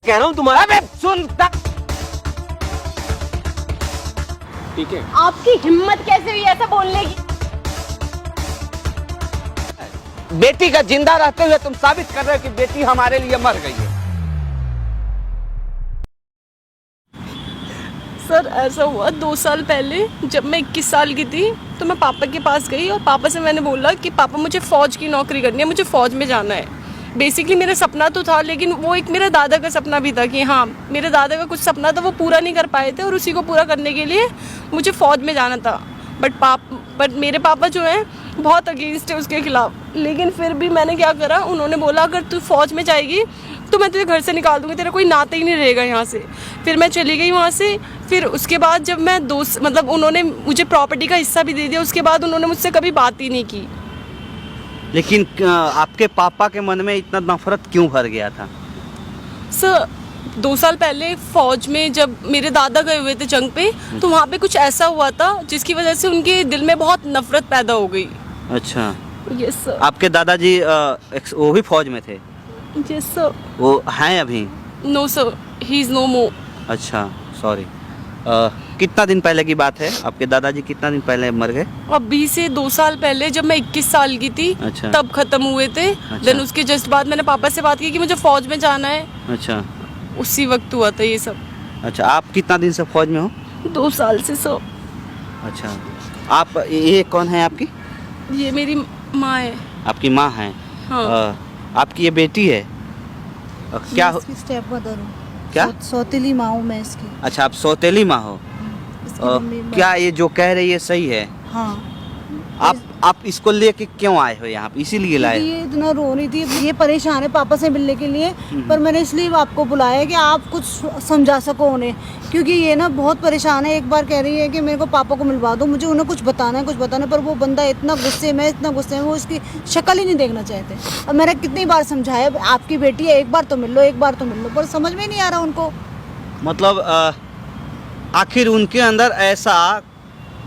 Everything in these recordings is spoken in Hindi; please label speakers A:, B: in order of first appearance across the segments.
A: कह रहा हूँ तुम्हारा।
B: अबे सुन
A: ठीक है,
C: आपकी हिम्मत कैसे हुई ऐसा बोलने की?
B: बेटी का जिंदा रहते हुए तुम साबित कर रहे हो कि बेटी हमारे लिए मर गई है।
C: सर ऐसा हुआ 2 साल पहले, जब मैं 21 साल की थी तो मैं पापा के पास गई और पापा से मैंने बोला कि पापा मुझे फ़ौज की नौकरी करनी है, मुझे फ़ौज में जाना है। बेसिकली मेरा सपना तो था, लेकिन वो एक मेरे दादा का सपना भी था कि हाँ, मेरे दादा का कुछ सपना था वो पूरा नहीं कर पाए थे और उसी को पूरा करने के लिए मुझे फ़ौज में जाना था। बट मेरे पापा जो हैं बहुत अगेंस्ट है उसके खिलाफ। लेकिन फिर भी मैंने क्या करा, उन्होंने बोला अगर तू फ़ौज में जाएगी तो मैं तुझे घर से निकाल दूँगी, तेरा कोई नाता ही नहीं रहेगा यहाँ से। फिर मैं चली गई वहाँ से। फिर उसके बाद जब मैं मतलब उन्होंने मुझे प्रॉपर्टी का हिस्सा भी दे दिया, उसके बाद उन्होंने मुझसे कभी बात ही नहीं की।
B: लेकिन आपके पापा के मन में इतना नफरत क्यों भर गया था?
C: सर 2 साल पहले फ़ौज में जब मेरे दादा गए हुए थे जंग पे, तो वहाँ पे कुछ ऐसा हुआ था जिसकी वजह से उनके दिल में बहुत नफरत पैदा हो गई।
B: अच्छा,
C: यस सर।
B: आपके दादाजी वो भी फौज में थे?
C: Yes sir.
B: वो हैं अभी?
C: No sir, he is no more.
B: अच्छा, सॉरी। कितना दिन पहले की बात है? आपके दादाजी कितना दिन पहले मर गए?
C: अभी से 2 साल पहले जब मैं 21 साल की थी,
B: अच्छा।
C: तब खत्म हुए थे।
B: अच्छा।
C: देन उसके जस्ट बाद मैंने पापा से बात की कि मुझे फ़ौज में जाना है।
B: अच्छा
C: उसी वक्त हुआ था ये सब।
B: अच्छा, आप कितना दिन से फौज में हो?
C: 2 साल से सर।
B: अच्छा, आप ये कौन है आपकी?
C: ये मेरी माँ है।
B: आपकी माँ है?
C: हाँ।
B: आपकी ये बेटी है? क्या
D: मैं इसकी स्टेप मदर हूँ।
B: क्या?
D: सौतेली माँ हूँ मैं इसकी।
B: अच्छा, आप सौतेली माँ हो।
D: इसकी मम्मी
B: क्या ये जो कह रही है सही है?
D: हाँ,
B: आप इसको लेके क्यों आए हो यहाँ पे? इसीलिए लाए?
D: ये इतना रो रही थी, ये परेशान है पापा से मिलने के लिए, पर मैंने इसलिए आपको बुलाया कि आप कुछ समझा सको उन्हें, क्योंकि ये ना बहुत परेशान है। एक बार कह रही है कि मेरे को पापा को मिलवा दो, मुझे उन्हें कुछ बताना है, पर वो बंदा इतना गुस्से में वो इसकी शक्ल ही नहीं देखना चाहते। और मैंने कितनी बार समझाया, आपकी बेटी है, एक बार तो मिल लो, पर समझ में नहीं आ रहा उनको।
B: मतलब आखिर उनके अंदर ऐसा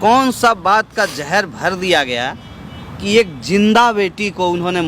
B: कौन सा बात का जहर भर दिया गया कि एक जिंदा बेटी को उन्होंने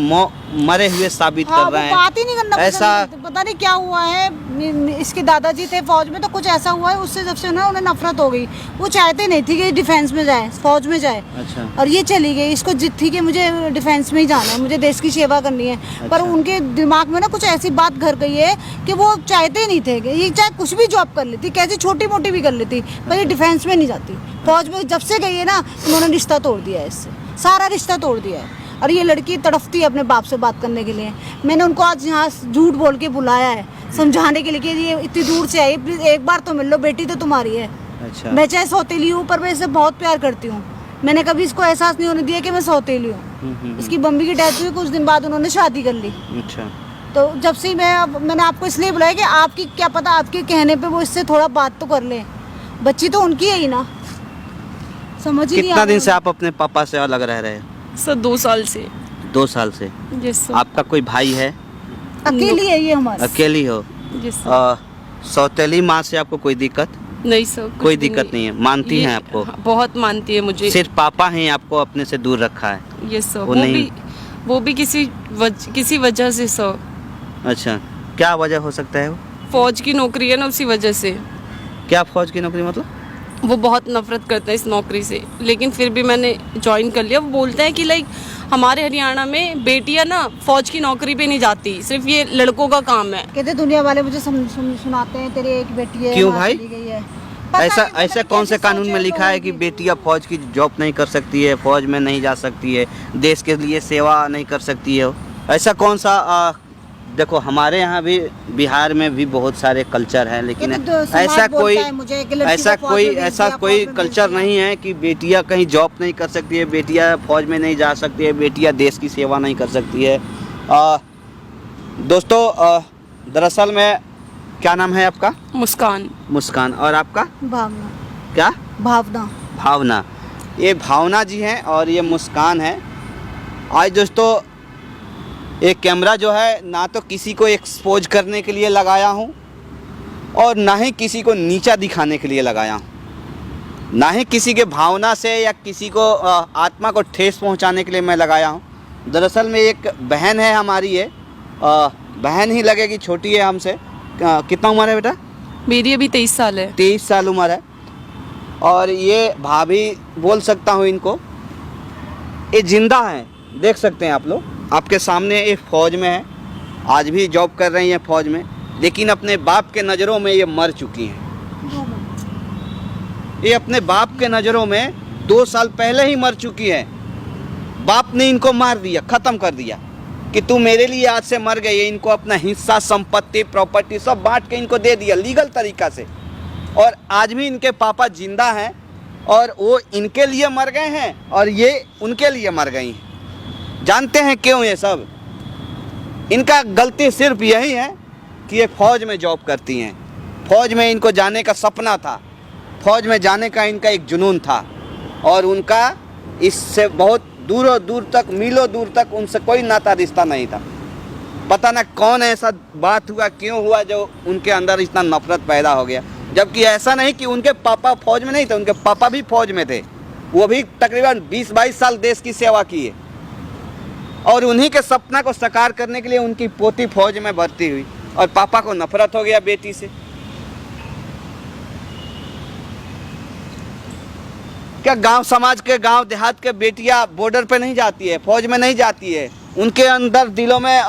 B: मरे हुए साबित
D: हाँ,
B: कर रहे हैं?
D: बात ही नहीं करना
B: ऐसा
D: पता नहीं क्या हुआ है। इसके दादाजी थे फौज में, तो कुछ ऐसा हुआ है उससे जब से ना उन्हें नफरत हो गई। वो चाहते नहीं थी कि डिफेंस में जाए, फौज में जाए।
B: अच्छा।
D: और ये चली गई, इसको जिद थी कि मुझे डिफेंस में ही जाना है, मुझे देश की सेवा करनी है।
B: अच्छा।
D: पर उनके दिमाग में ना कुछ ऐसी बात घर गई है कि वो चाहते ही नहीं थे कि ये चाहे कुछ भी जॉब कर लेती, कैसी छोटी मोटी भी कर लेती, पर ये डिफेंस में नहीं जाती। फौज में जब से गई है ना, उन्होंने रिश्ता तोड़ दिया है, इससे सारा रिश्ता तोड़ दिया है। और ये लड़की तड़फती है अपने बाप से बात करने के लिए। मैंने उनको आज यहाँ झूठ बोल के बुलाया है समझाने के लिए कि ये इतनी दूर से आई, प्लीज एक बार तो मिल लो, बेटी तो तुम्हारी है।
B: अच्छा।
D: मैं चाहे सौतेली हूँ, पर मैं इसे बहुत प्यार करती हूँ। मैंने कभी इसको एहसास नहीं होने दिया कि मैं सौतेली हूँ। इसकी मम्मी की डेथ हुई, कुछ दिन बाद उन्होंने शादी कर ली।
B: अच्छा।
D: तो जब से मैंने आपको इसलिए बुलाया कि आपकी क्या पता, आपके कहने पे वो इससे थोड़ा बात तो कर ले। बच्ची तो उनकी है ही ना, समझ ही नहीं आ
B: कितना दिन
D: रहा।
B: से आप अपने पापा से अलग रह रहे हैं?
C: सर 2 साल से।
B: 2 साल से।
C: Yes sir.
B: आपका कोई भाई है?
D: अकेली है ये हमारी।
B: अकेली हो?
C: Yes sir.
B: सौतेली माँ से आपको कोई दिक्कत?
C: नहीं सर, कुछ
B: कोई
C: भी
B: दिक्कत नहीं है? मानती
C: ये-
B: हैं आपको?
C: हाँ, बहुत मानती है मुझे।
B: सिर्फ पापा हैं आपको अपने से दूर रखा है?
C: Yes sir.
B: वो नहीं?
C: वो भी किसी वजह से सर।
B: अच्छा, क्या वजह हो सकता है वो?
C: फौज की नौकरी है ना, उसी वजह से।
B: क्या फौज की नौकरी मतलब?
C: वो बहुत नफरत करते हैं इस नौकरी से, लेकिन फिर भी मैंने ज्वाइन कर लिया। वो बोलते हैं कि लाइक हमारे हरियाणा में बेटियां ना फौज की नौकरी पे नहीं जाती, सिर्फ ये लड़कों का काम है।
D: कहते दुनिया वाले मुझे सुनाते हैं तेरी एक बेटी है,
B: क्यों
D: माँ
B: भाई?
D: चली गई है। पता
B: ऐसा
D: नहीं,
B: ऐसा
D: पता
B: कौन
D: नहीं
B: से
D: कैसे
B: कानून में
D: सोचे
B: लिखा है
D: लोगों
B: कि
D: की।
B: बेटियां फौज की जॉब नहीं कर सकती है, फौज में नहीं जा सकती है, देश के लिए सेवा नहीं कर सकती है? ऐसा कौन सा देखो हमारे यहाँ भी बिहार में भी बहुत सारे कल्चर हैं, लेकिन
D: ये तो समाज
B: ऐसा
D: बोलता
B: कोई
D: है मुझे कि लड़की
B: ऐसा
D: को फौज
B: कोई
D: में भेज
B: ऐसा
D: दिया,
B: कोई
D: फौज में भेज
B: कल्चर
D: दिया।
B: नहीं है कि बेटियां कहीं जॉब नहीं कर सकती है, बेटियां फौज में नहीं जा सकती है, बेटियां देश की सेवा नहीं कर सकती है। दोस्तों दरअसल में क्या नाम है आपका?
C: मुस्कान।
B: मुस्कान। और आपका?
D: भावना।
B: क्या?
D: भावना।
B: भावना। ये भावना जी हैं और ये मुस्कान है। आज दोस्तों एक कैमरा जो है ना तो किसी को एक्सपोज करने के लिए लगाया हूँ और ना ही किसी को नीचा दिखाने के लिए लगाया हूँ, ना ही किसी के भावना से या किसी को आत्मा को ठेस पहुँचाने के लिए मैं लगाया हूँ। दरअसल में एक बहन है हमारी, ये बहन ही लगेगी, छोटी है हमसे, कितना उम्र है बेटा?
C: मेरी अभी 23 साल है।
B: 23 साल उम्र है। और ये भाभी बोल सकता हूँ इनको, ये जिंदा हैं, देख सकते हैं आप लोग, आपके सामने। ये फौज में है, आज भी जॉब कर रही हैं फौज में, लेकिन अपने बाप के नज़रों में ये मर चुकी हैं। ये अपने बाप के नज़रों में 2 साल पहले ही मर चुकी है। बाप ने इनको मार दिया, ख़त्म कर दिया कि तू मेरे लिए आज से मर गई है। इनको अपना हिस्सा, संपत्ति, प्रॉपर्टी सब बांट के इनको दे दिया लीगल तरीक़ा से। और आज भी इनके पापा जिंदा हैं और वो इनके लिए मर गए हैं और ये उनके लिए मर गई हैं। जानते हैं क्यों ये सब? इनका गलती सिर्फ यही है कि ये फ़ौज में जॉब करती हैं। फ़ौज में इनको जाने का सपना था, फ़ौज में जाने का इनका एक जुनून था और उनका इससे बहुत दूरों दूर तक, मीलों दूर तक उनसे कोई नाता रिश्ता नहीं था। पता ना कौन ऐसा बात हुआ, क्यों हुआ, जो उनके अंदर इतना नफरत पैदा हो गया। जबकि ऐसा नहीं कि उनके पापा फ़ौज में नहीं थे, उनके पापा भी फ़ौज में थे। वो भी तकरीबन 20-22 साल देश की सेवा की है और उन्हीं के सपना को साकार करने के लिए उनकी पोती फ़ौज में भर्ती हुई और पापा को नफरत हो गया बेटी से। क्या गांव समाज के, गांव देहात के बेटियां बॉर्डर पे नहीं जाती है, फौज में नहीं जाती है? उनके अंदर दिलों में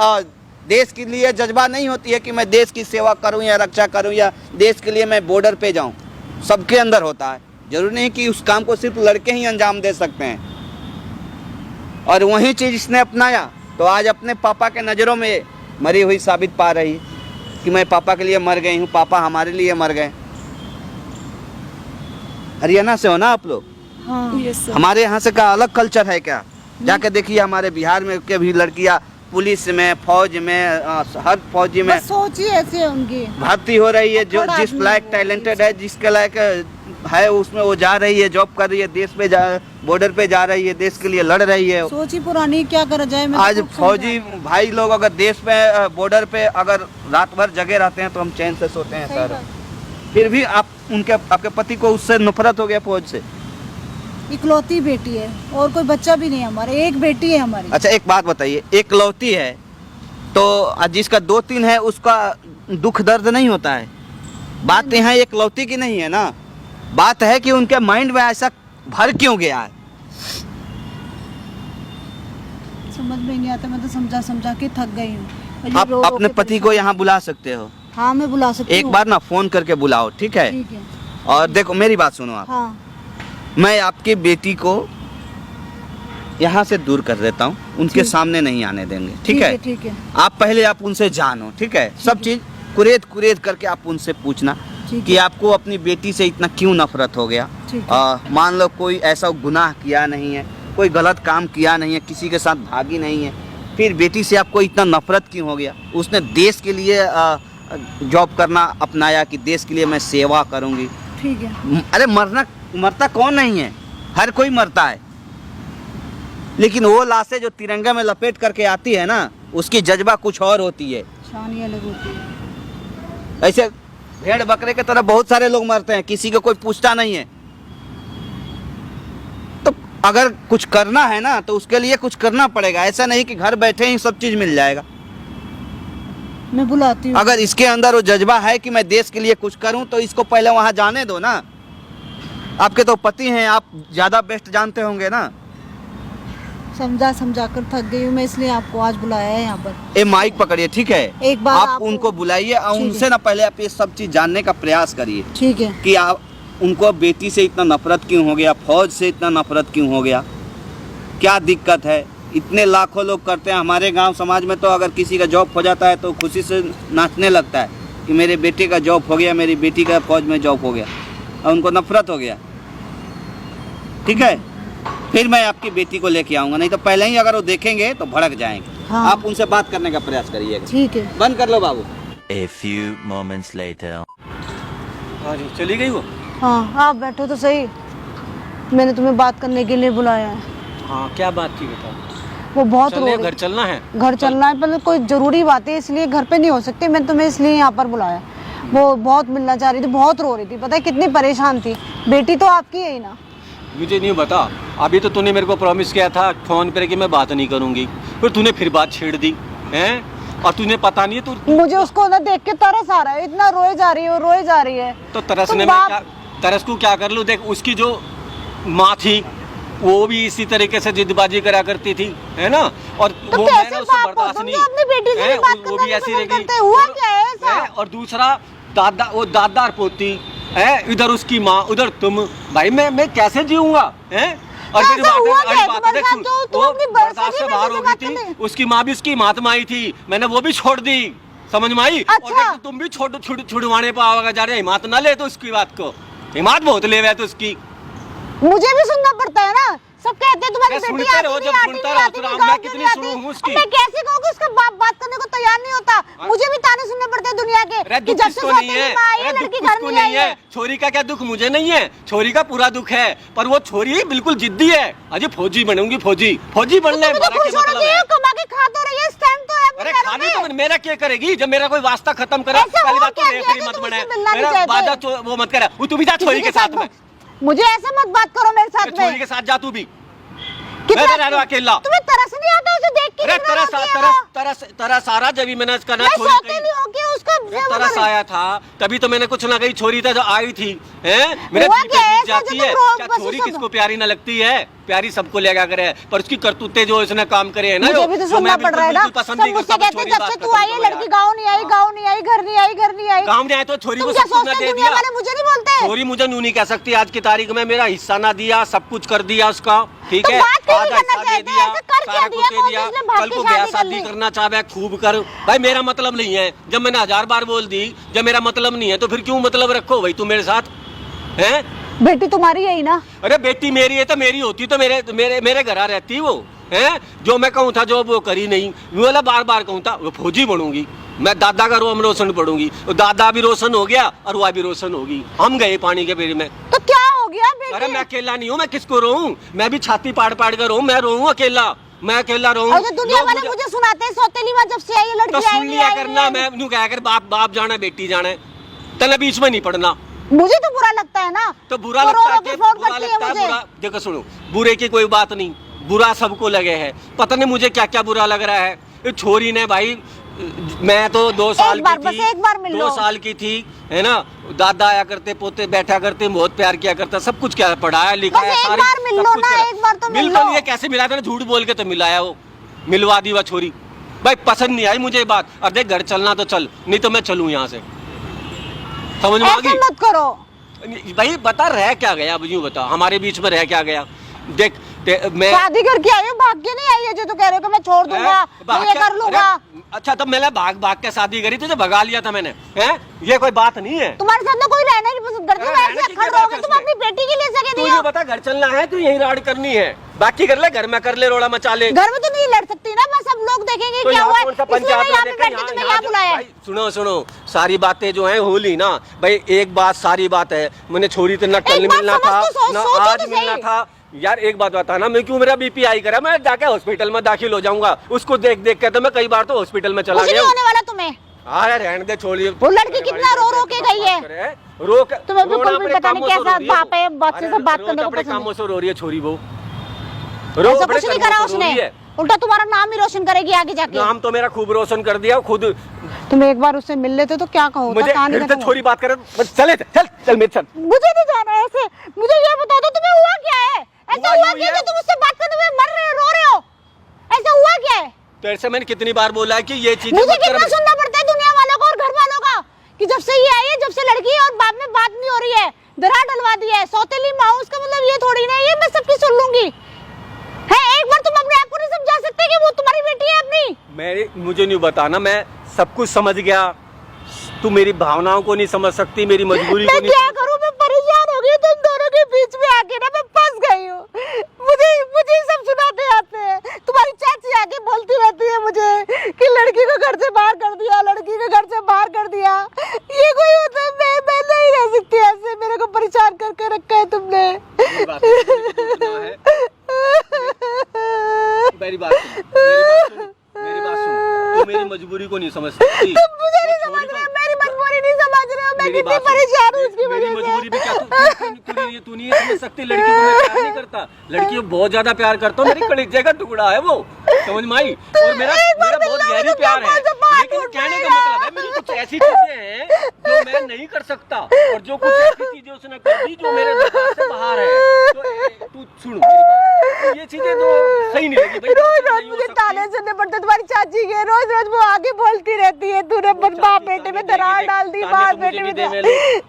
B: देश के लिए जज्बा नहीं होती है कि मैं देश की सेवा करूं या रक्षा करूं या देश के लिए मैं बॉर्डर पे जाऊं? सबके अंदर होता है। जरूरी नहीं कि उस काम को सिर्फ लड़के ही अंजाम दे सकते हैं। और वही चीज़ इसने अपनाया तो आज अपने पापा के नज़रों में मरी हुई साबित पा रही है कि मैं पापा के लिए मर गई हूँ, पापा हमारे लिए मर गए। हरियाणा से हो ना आप लोग?
D: हाँ।
C: Yes sir.
B: हमारे यहाँ से का अलग कल्चर है क्या? जाके देखिए हमारे बिहार में के भी लड़कियाँ पुलिस में, फौज में, हर फौजी में
D: बस सोच ही ऐसी है उनकी।
B: भर्ती हो रही है। जो
D: थोड़ा
B: जिस
D: आदमी
B: लायक
D: है।
B: टैलेंटेड है, जिसके लायक है, उसमें वो जा रही है, जॉब कर रही है, देश पे जा, बॉर्डर पे जा रही है, देश के लिए लड़ रही है।
D: सोच ही पुरानी, क्या करा जाए। मैं
B: आज
D: तो खुद
B: फौजी भाई लोग अगर देश में बॉर्डर पे अगर रात भर जगे रहते हैं तो हम चैन से सोते हैं
D: सही
B: सर।
D: बात।
B: फिर भी आपके पति को उससे नफरत हो गया फौज से।
D: इकलौती बेटी है और कोई बच्चा भी नहीं है हमारे, एक बेटी है हमारी।
B: अच्छा एक बात बताइए, एकलौती है तो जिसका 2-3 है उसका दुख दर्द नहीं होता है? बात यहाँ एकलौती की नहीं है ना, बात है कि उनके माइंड में ऐसा भर क्यों गया है।
D: समझ में नहीं आता, मैं तो समझा समझा के थक गई हूँ। और ये
B: आप
D: रो रो
B: अपने
D: के
B: पति को यहाँ बुला सकते हो,
D: हाँ मैं बुला सकती
B: एक
D: हूँ।
B: बार ना फोन करके बुलाओ, ठीक है?
D: ठीक है।
B: और देखो मेरी बात सुनो आप,
D: हाँ
B: मैं आपकी बेटी को यहाँ से दूर कर देता हूँ, उनके
D: ठीक।
B: सामने नहीं आने देंगे, ठीक है?
D: ठीक है।
B: आप पहले आप उनसे जानो, ठीक है? सब चीज़ कुरेद कुरेद करके आप उनसे पूछना
D: ठीक
B: कि
D: है।
B: आपको अपनी बेटी से इतना क्यों नफरत हो गया।
D: ठीक है।
B: मान लो कोई ऐसा गुनाह किया नहीं है, कोई गलत काम किया नहीं है, किसी के साथ भागी नहीं है, फिर बेटी से आपको इतना नफरत क्यों हो गया? उसने देश के लिए जॉब करना अपनाया कि देश के लिए मैं सेवा करूँगी।
D: ठीक है।
B: अरे मरता कौन नहीं है, हर कोई मरता है, लेकिन वो लाशें जो तिरंगा में लपेट करके आती है ना, उसकी जज्बा कुछ और होती है।
D: शान ही अलग होती है।
B: ऐसे भेड़ बकरे के तरह बहुत सारे लोग मरते हैं, किसी को कोई पूछता नहीं है। तो अगर कुछ करना है ना तो उसके लिए कुछ करना पड़ेगा, ऐसा नहीं कि घर बैठे ही सब चीज़ मिल जाएगा।
D: मैं बुलाती हूँ।
B: अगर इसके अंदर वो जज्बा है कि मैं देश के लिए कुछ करूं तो इसको पहले वहां जाने दो ना। आपके तो पति हैं, आप ज़्यादा बेस्ट जानते होंगे ना।
D: समझा समझा कर थक गई हूँ मैं, इसलिए आपको आज बुलाया है यहाँ पर।
B: ये माइक पकड़िए, ठीक है?
D: एक बार
B: आप उनको बुलाइए और
D: ठीक है।
B: उनसे ना पहले आप ये सब चीज़ जानने का प्रयास करिए
D: ठीक है।
B: कि आप उनको बेटी से इतना नफरत क्यों हो गया, फौज से इतना नफरत क्यों हो गया, क्या दिक्कत है। इतने लाखों लोग करते हैं हमारे गांव समाज में, तो अगर किसी का जॉब हो जाता है तो खुशी से नाचने लगता है कि मेरे बेटे का जॉब हो गया, मेरी बेटी का फौज में जॉब हो गया, और उनको नफरत हो गया। ठीक है, फिर मैं आपकी बेटी को लेके आऊँगा, नहीं तो पहले ही अगर वो देखेंगे तो भड़क जाएंगे।
D: हाँ।
B: आप उनसे बात करने का प्रयास करिएगा।
D: ठीक है।
B: बंद कर लो बाबू।
E: A few moments later.
A: हाँ जी, चली गई वो?
D: हाँ आप बैठो तो सही, मैंने तुम्हें बात करने के लिए बुलाया है।
A: हाँ, क्या बात थी बेटा?
D: वो बहुत रो
A: चलिए,
D: रही
A: घर चलना है?
D: घर चलना है, पर कोई ज़रूरी बात है इसलिए घर पे नहीं हो सकती, मैं तुम्हें इसलिए यहाँ पर बुलाया। वो बहुत मिलना चाह रही थी, बहुत रो रही थी, पता है कितनी परेशान थी। बेटी तो आपकी है ही ना।
A: मुझे नहीं बता, अभी तो तूने मेरे को प्रॉमिस किया था फोन पे कि मैं बात नहीं करूंगी, फिर तूने फिर बात छेड़ दी हैं। और तुझे पता नहीं है तू
D: मुझे उसको ना देख के तरस आ रहा है, इतना रोए जा रही है, रोए जा रही है।
A: तो तरसने
D: तो
A: में
D: बाप-
A: क्या, तरस को क्या कर लूं? देख उसकी जो माँ थी वो भी इसी तरीके से जिदबाजी करा करती थी, है ना? और
D: तो
A: वो
D: कैसे
A: मैंने उससे
D: बाप हो
A: बर्दाश्त
D: तुम
A: नहीं,
D: जो अपनी बेटी से
A: है,
D: भी बात
A: वो
D: करना
A: भी ऐसी
D: पसंद
A: रहेगी।
D: करते? हुआ क्या है ऐसा?
A: है, और दूसरा दादा, वो दादा और पोती है, इधर उसकी माँ, उधर तुम। भाई मैं कैसे जीऊंगा, हैं? और
D: तो
A: मेरी
D: ऐसा हुआ
A: बात
D: क्या है
A: बात
D: तुम्हारे
A: देख,
D: साथ
A: सुन,
D: जो तुम
A: वो
D: अपनी
A: बर्दाश्त से
D: सगी
A: बाहर
D: बेटी
A: हो
D: से
A: गई
D: बात
A: थी,
D: करने?
A: उसकी माँ भी उसकी महात्मा ही थी, मैंने वो भी छोड़ दी, समझ में आई? और
D: अच्छा।
A: देख, तुम भी छुड़वाने पाओगे जा रहे, हिम्मत ना ले तो उसकी बात को, हिम्मत बहुत ले है तो उसकी।
D: मुझे भी सुनना पड़ता है ना, सब कहते हैं तुम्हारी
A: मैं
D: बेटी
A: सुनते
D: आती
A: रहो,
D: नहीं,
A: जब
D: आती
A: सुनता
D: नहीं,
A: रहो,
D: आती
A: तो
D: नहीं,
A: मैं
D: गाँव
A: कितनी
D: क्यों नहीं
A: सुनूं
D: आती?
A: उसकी?
D: अब मैं कैसे कहूँ कि उसका बाप बात करने को तैयार नहीं होता? मुझे भी ताने सुनने पड़ते हैं दुनिया के
A: अरे
D: कि
A: दुख
D: जब से
A: किसको नहीं
D: सौतेली
A: है?
D: माँ आई है,
A: अरे दुख
D: लड़की घर
A: किसको
D: नहीं आई
A: नहीं है?
D: है।
A: छोरी का क्या दुख मुझे नहीं है, छोरी का पूरा दुख है, पर वो छोरी बिल्कुल जिद्दी है, अजय फौजी बनूंगी, फौजी फौजी बनने
D: तुम्हें तो
A: हमारा
D: खुश
A: क्या
D: होना
A: मतलब
D: चाहिए,
A: है?
D: कमा के खा तो रही है, स्टैंड तो है अपने
A: अरे
D: पैरों
A: खाली
D: पे।
A: तो मेरा क्या करेगी जब मेरा कोई वास्ता खत्म करा?
D: ऐसा
A: पहली
D: हुआ
A: बात तो
D: क्या
A: रेफरी
D: कि
A: मत
D: तुम
A: बने,
D: उससे मिलना नहीं
A: मेरा
D: चाहते?
A: बाजा वो मत करा, वो तू भी जा छोरी के साथ में,
D: मुझे ऐसे मत बात करो मेरे साथ
A: छोरी
D: में।
A: के साथ जा तू भी,
D: कितना-
A: मैं रह रहा हूं अकेला।
D: तुम्हें तरस नहीं आता उसे देख के?
A: अरे
D: कितना
A: तरस
D: रोती है
A: तरस
D: वो?
A: तरस तरस सारा जब भी मैंने इसका ना
D: मैं
A: छोरी
D: सौतेली
A: कही,
D: होके उसको
A: अरे तरस आया था तभी तो मैंने कुछ ना कही, छोरी था जो आई थी, हैं? मेरे
D: हुआ
A: जी पे
D: क्या है?
A: जीत जाती
D: ऐसा
A: है,
D: जो तुम
A: क्या
D: बस
A: छोरी
D: उसको-
A: किसको प्यारी ना लगती है? प्यारी सबको लगा करे, पर उसकी करतूते जो इसने काम करे है ना,
D: मुझे
A: जो
D: भी तो
A: जो
D: सुनना
A: मैं
D: पड़ रहा है ना।
A: बिल्कुल पसंद
D: सब
A: नहीं
D: मुझसे
A: करता,
D: कहते हैं
A: छोरी
D: जब
A: बात
D: से तू
A: खत्म
D: आई है
A: करो
D: लड़की
A: यार।
D: गाँव नहीं आई, गाँव नहीं आई, घर नहीं आई, घर नहीं आई।
A: गाँव में आए तो छोरी
D: तुम
A: को
D: क्या
A: सब कुछ ना
D: सोचते
A: दे
D: हैं दुनिया
A: दिया,
D: वाले मुझे नहीं बोलते?
A: छोरी मुझे यूं नहीं कह सकती, आज की तारीख में मेरा हिस्सा ना दिया, सब कुछ कर दिया उसका, ठीक
D: तो
A: है,
D: बात क्यों नहीं
A: आधा
D: करना
A: हिस्सा दे
D: चाहते?
A: दिया,
D: ऐसे कर क्या
A: सारा
D: दिया?
A: कुछ दे
D: कौन
A: दिया,
D: जिसने भाग
A: कल
D: के
A: को ब्याह
D: शादी कर
A: शादी
D: ली?
A: करना चाहे खूब कर। भाई मेरा मतलब नहीं है, जब मैंने 1000 बार बोल दी, जब मेरा मतलब नहीं है तो फिर क्यों मतलब रखो भाई तुम मेरे साथ, हैं?
D: बेटी तुम्हारी है ही ना।
A: अरे बेटी मेरी है तो मेरी होती तो मेरे मेरे मेरे घर आ रहती वो, हैं? जो मैं कहूँ था जो वो करी नहीं, वो वाला बार बार कहूँ था वो फौजी बनूंगी, मैं दादा का रोम रोशन पढ़ूंगी, तो दादा भी रोशन हो गया और वह भी रोशन होगी, हम गए पानी के पेड़ में।
D: तो क्या हो गया बेटी?
A: अरे मैं अकेला नहीं हूँ, मैं किसको रोऊं? मैं भी छाती पाड़ पाड़ कर रोऊं, मैं रोऊं अकेला, मैं अकेला रोऊं।
D: और जो दुनिया
A: लोग
D: वाले मुझे सुनाते हैं सौतेली माँ जब से आई है, लड़की
A: तो
D: आई
A: सुन
D: नहीं
A: लिया
D: आई
A: करना,
D: नहीं
A: मैं यूं कह कर बाप बाप जाना बेटी जाना, तने बीच में नहीं पड़ना।
D: मुझे तो बुरा लगता है ना।
A: तो बुरा
D: वो रो
A: लगता है
D: रो के
A: कि
D: फोन
A: बुरा
D: करती है
A: लगता है,
D: मुझे।
A: बुरा देखो सुनो, बुरे की कोई बात नहीं, बुरा सबको लगे है, पता नहीं मुझे क्या क्या बुरा लग रहा है। ये छोरी ने भाई, मैं तो 2 साल
D: एक बार,
A: की
D: बस
A: थी,
D: एक बार मिल
A: 2
D: लो।
A: साल की थी, है ना, दादा आया करते, पोते बैठा करते, बहुत प्यार किया करता, सब कुछ क्या पढ़ाया लिखाया,
D: बस एक
A: सारी
D: बार मिल
A: सब
D: लो
A: कुछ
D: ना,
A: करा।
D: एक बार तो मिल
A: बिल्कुल,
D: लो।
A: ये कैसे मिला था, झूठ बोल के तो मिलाया वो, मिलवा दी वह छोरी। भाई पसंद नहीं आई मुझे ये बात, और देख घर चलना तो चल, नहीं तो मैं चलूं यहाँ से, समझ में आ
D: ऐसे
A: गई?
D: मत करो।
A: भाई बता रह क्या गया, अब यूं बता हमारे बीच में रह क्या गया? देख मैं
D: शादी करके आई हो, भाग के नहीं आई है जो तू कह रहे हो कि मैं छोड़ दूंगा, मैं ये कर लूंगा।
A: अच्छा तब मैंने भाग भाग के शादी करी, तुझे भगा लिया था मैंने, हैं? ये कोई बात नहीं है।
D: तुम्हारे साथ ना कोई रहना ही नहीं पसंद करता,
A: अरे
D: तुम
A: रहने
D: ऐसे
A: की
D: खड़
A: क्या
D: रहोगे,
A: बात
D: तुम
A: है
D: अपनी बेटी के लिए सके
A: तू
D: नहीं
A: ये
D: हो।
A: बता, घर चलना है तो यही राड करनी है, बाकी कर ले घर में, कर ले रोड़ा मचा ले।
D: घर में तो नहीं लड़ सकती ना, बस सब लोग देखेंगे
A: तो
D: क्या
A: यहाँ
D: हुआ है,
A: कौन सा
D: इसलिए
A: पंचायत
D: मैं यहाँ
A: में
D: पे
A: देखा,
D: बैठ के तुम्हें यहाँ बुलाया है।
A: भाई सुनो सुनो, सारी बातें जो है होली ना भाई, एक बात सारी बात है, मैंने छोरी तो ना कल
D: बात
A: मिलना
D: समझ
A: था
D: तो
A: ना
D: सोचो
A: आज
D: तो
A: मिलना
D: सही।
A: था। यार एक बात बताना, मैं क्यों मेरा बीपी हाई करा, मैं जाके हॉस्पिटल में दाखिल हो जाऊंगा, उसको देख देख के तो मैं कई बार तो हॉस्पिटल में चला
D: कुछ
A: गया
D: नहीं
A: हूँ।
D: होने वाला तुम्हें।
A: अरे रहने दे, छोड़िए।
D: वो लड़की कितना रो रो के गई है।
A: रो
D: तुम्हें बिल्कुल भी पता नहीं कैसा बाप है, बच्चे से बात करने को
A: अपने
D: पसंद
A: कामों से रो रही है छोरी वो,
D: ऐसा कुछ नहीं करा उसने, उल्टा तुम्हारा नाम ही रोशन करेगी आगे जाके।
A: नाम तो मेरा खूब रोशन कर दिया खुद।
D: तुम एक बार उससे मिल लेते तो क्या कहो,
A: मुझे
D: कहानी
A: फिर से
D: खत्म हो।
A: छोरी बात करे, बस चले चल चल मेरे साथ।
D: मुझे नहीं जाना है ऐसे, मुझे ये बता दो तुम्हें हुआ क्या है? ऐसा
A: हुआ
D: हुआ
A: यूं
D: क्या
A: है।
D: कि तुम उससे बात करने में मर रहे हो, रो रहे हो? ऐसा हुआ क्या है?
A: तेरे से मैंने कितनी बार बोला है कि ये चीज
D: मुझे कितना सुनना पड़ता है दुनिया वालों को और घर वालों का कि जब से ये आई है, जब से लड़की है और बाप में बात नहीं हो रही है, दरार डलवा दी है, सौतेली माँ, उसका मतलब ये थोड़ी ना है ये मैं सबकी सुन लूंगी है। एक बार तुम अपने आप को नहीं समझा सकते कि वो तुम्हारी बेटी है अपनी?
A: मुझे नहीं बताना, मैं सब कुछ समझ गया, तू मेरी भावनाओं को नहीं समझ सकती, मेरी मजबूरी को
D: मैं
A: नहीं
D: क्या करूं, मैं परेशान हो गई तुम दोनों के बीच में आके ना, मैं फंस गई हूँ। मुझे सब सुनाते आते हैं, तुम्हारी चाची आके बोलती रहती है मुझे कि लड़की को घर से बाहर कर दिया, लड़की को घर से बाहर कर दिया। ये कोई होता है? मैं नहीं रह सकती ऐसे, मेरे को परेशान करके रखा है तुमने।
A: मेरी बात सुन, मेरी बात सुन, तू मेरी मजबूरी को नहीं समझ सकती।
D: तुम मुझे नहीं समझ रहे हो, मेरी मजबूरी नहीं समझ रहे हो, मैं
A: मेरी
D: कितनी
A: बात सुन,
D: परेशान हूँ उसकी
A: मेरी
D: वजह
A: मजबूरी
D: से।
A: भी क्या तू नहीं समझ सकती, लड़की को मैं प्यार नहीं करता, लड़की को बहुत ज्यादा प्यार करता हूँ, मेरी कलेजे का टुकड़ा है वो, समझ में आई? और मेरा बहुत गहरी प्यार है, लेकिन कहने का मतलब है मेरी कुछ ऐसी चीजें हैं जो मैं नहीं कर सकता, और जो कुछ ऐसी चीजें उसने कर दी जो मेरे दिमाग से बाहर है। तो तू सुन मेरी बात, तो ये चीजें तो सही नहीं लगी भाई।
D: रोज मुझे ताने सुनने पड़ते तुम्हारी चाची के, रोज वो आगे बोलती रहती है तूने बाप बेटे में दरार डाल दी, बाप बेटे में
A: अब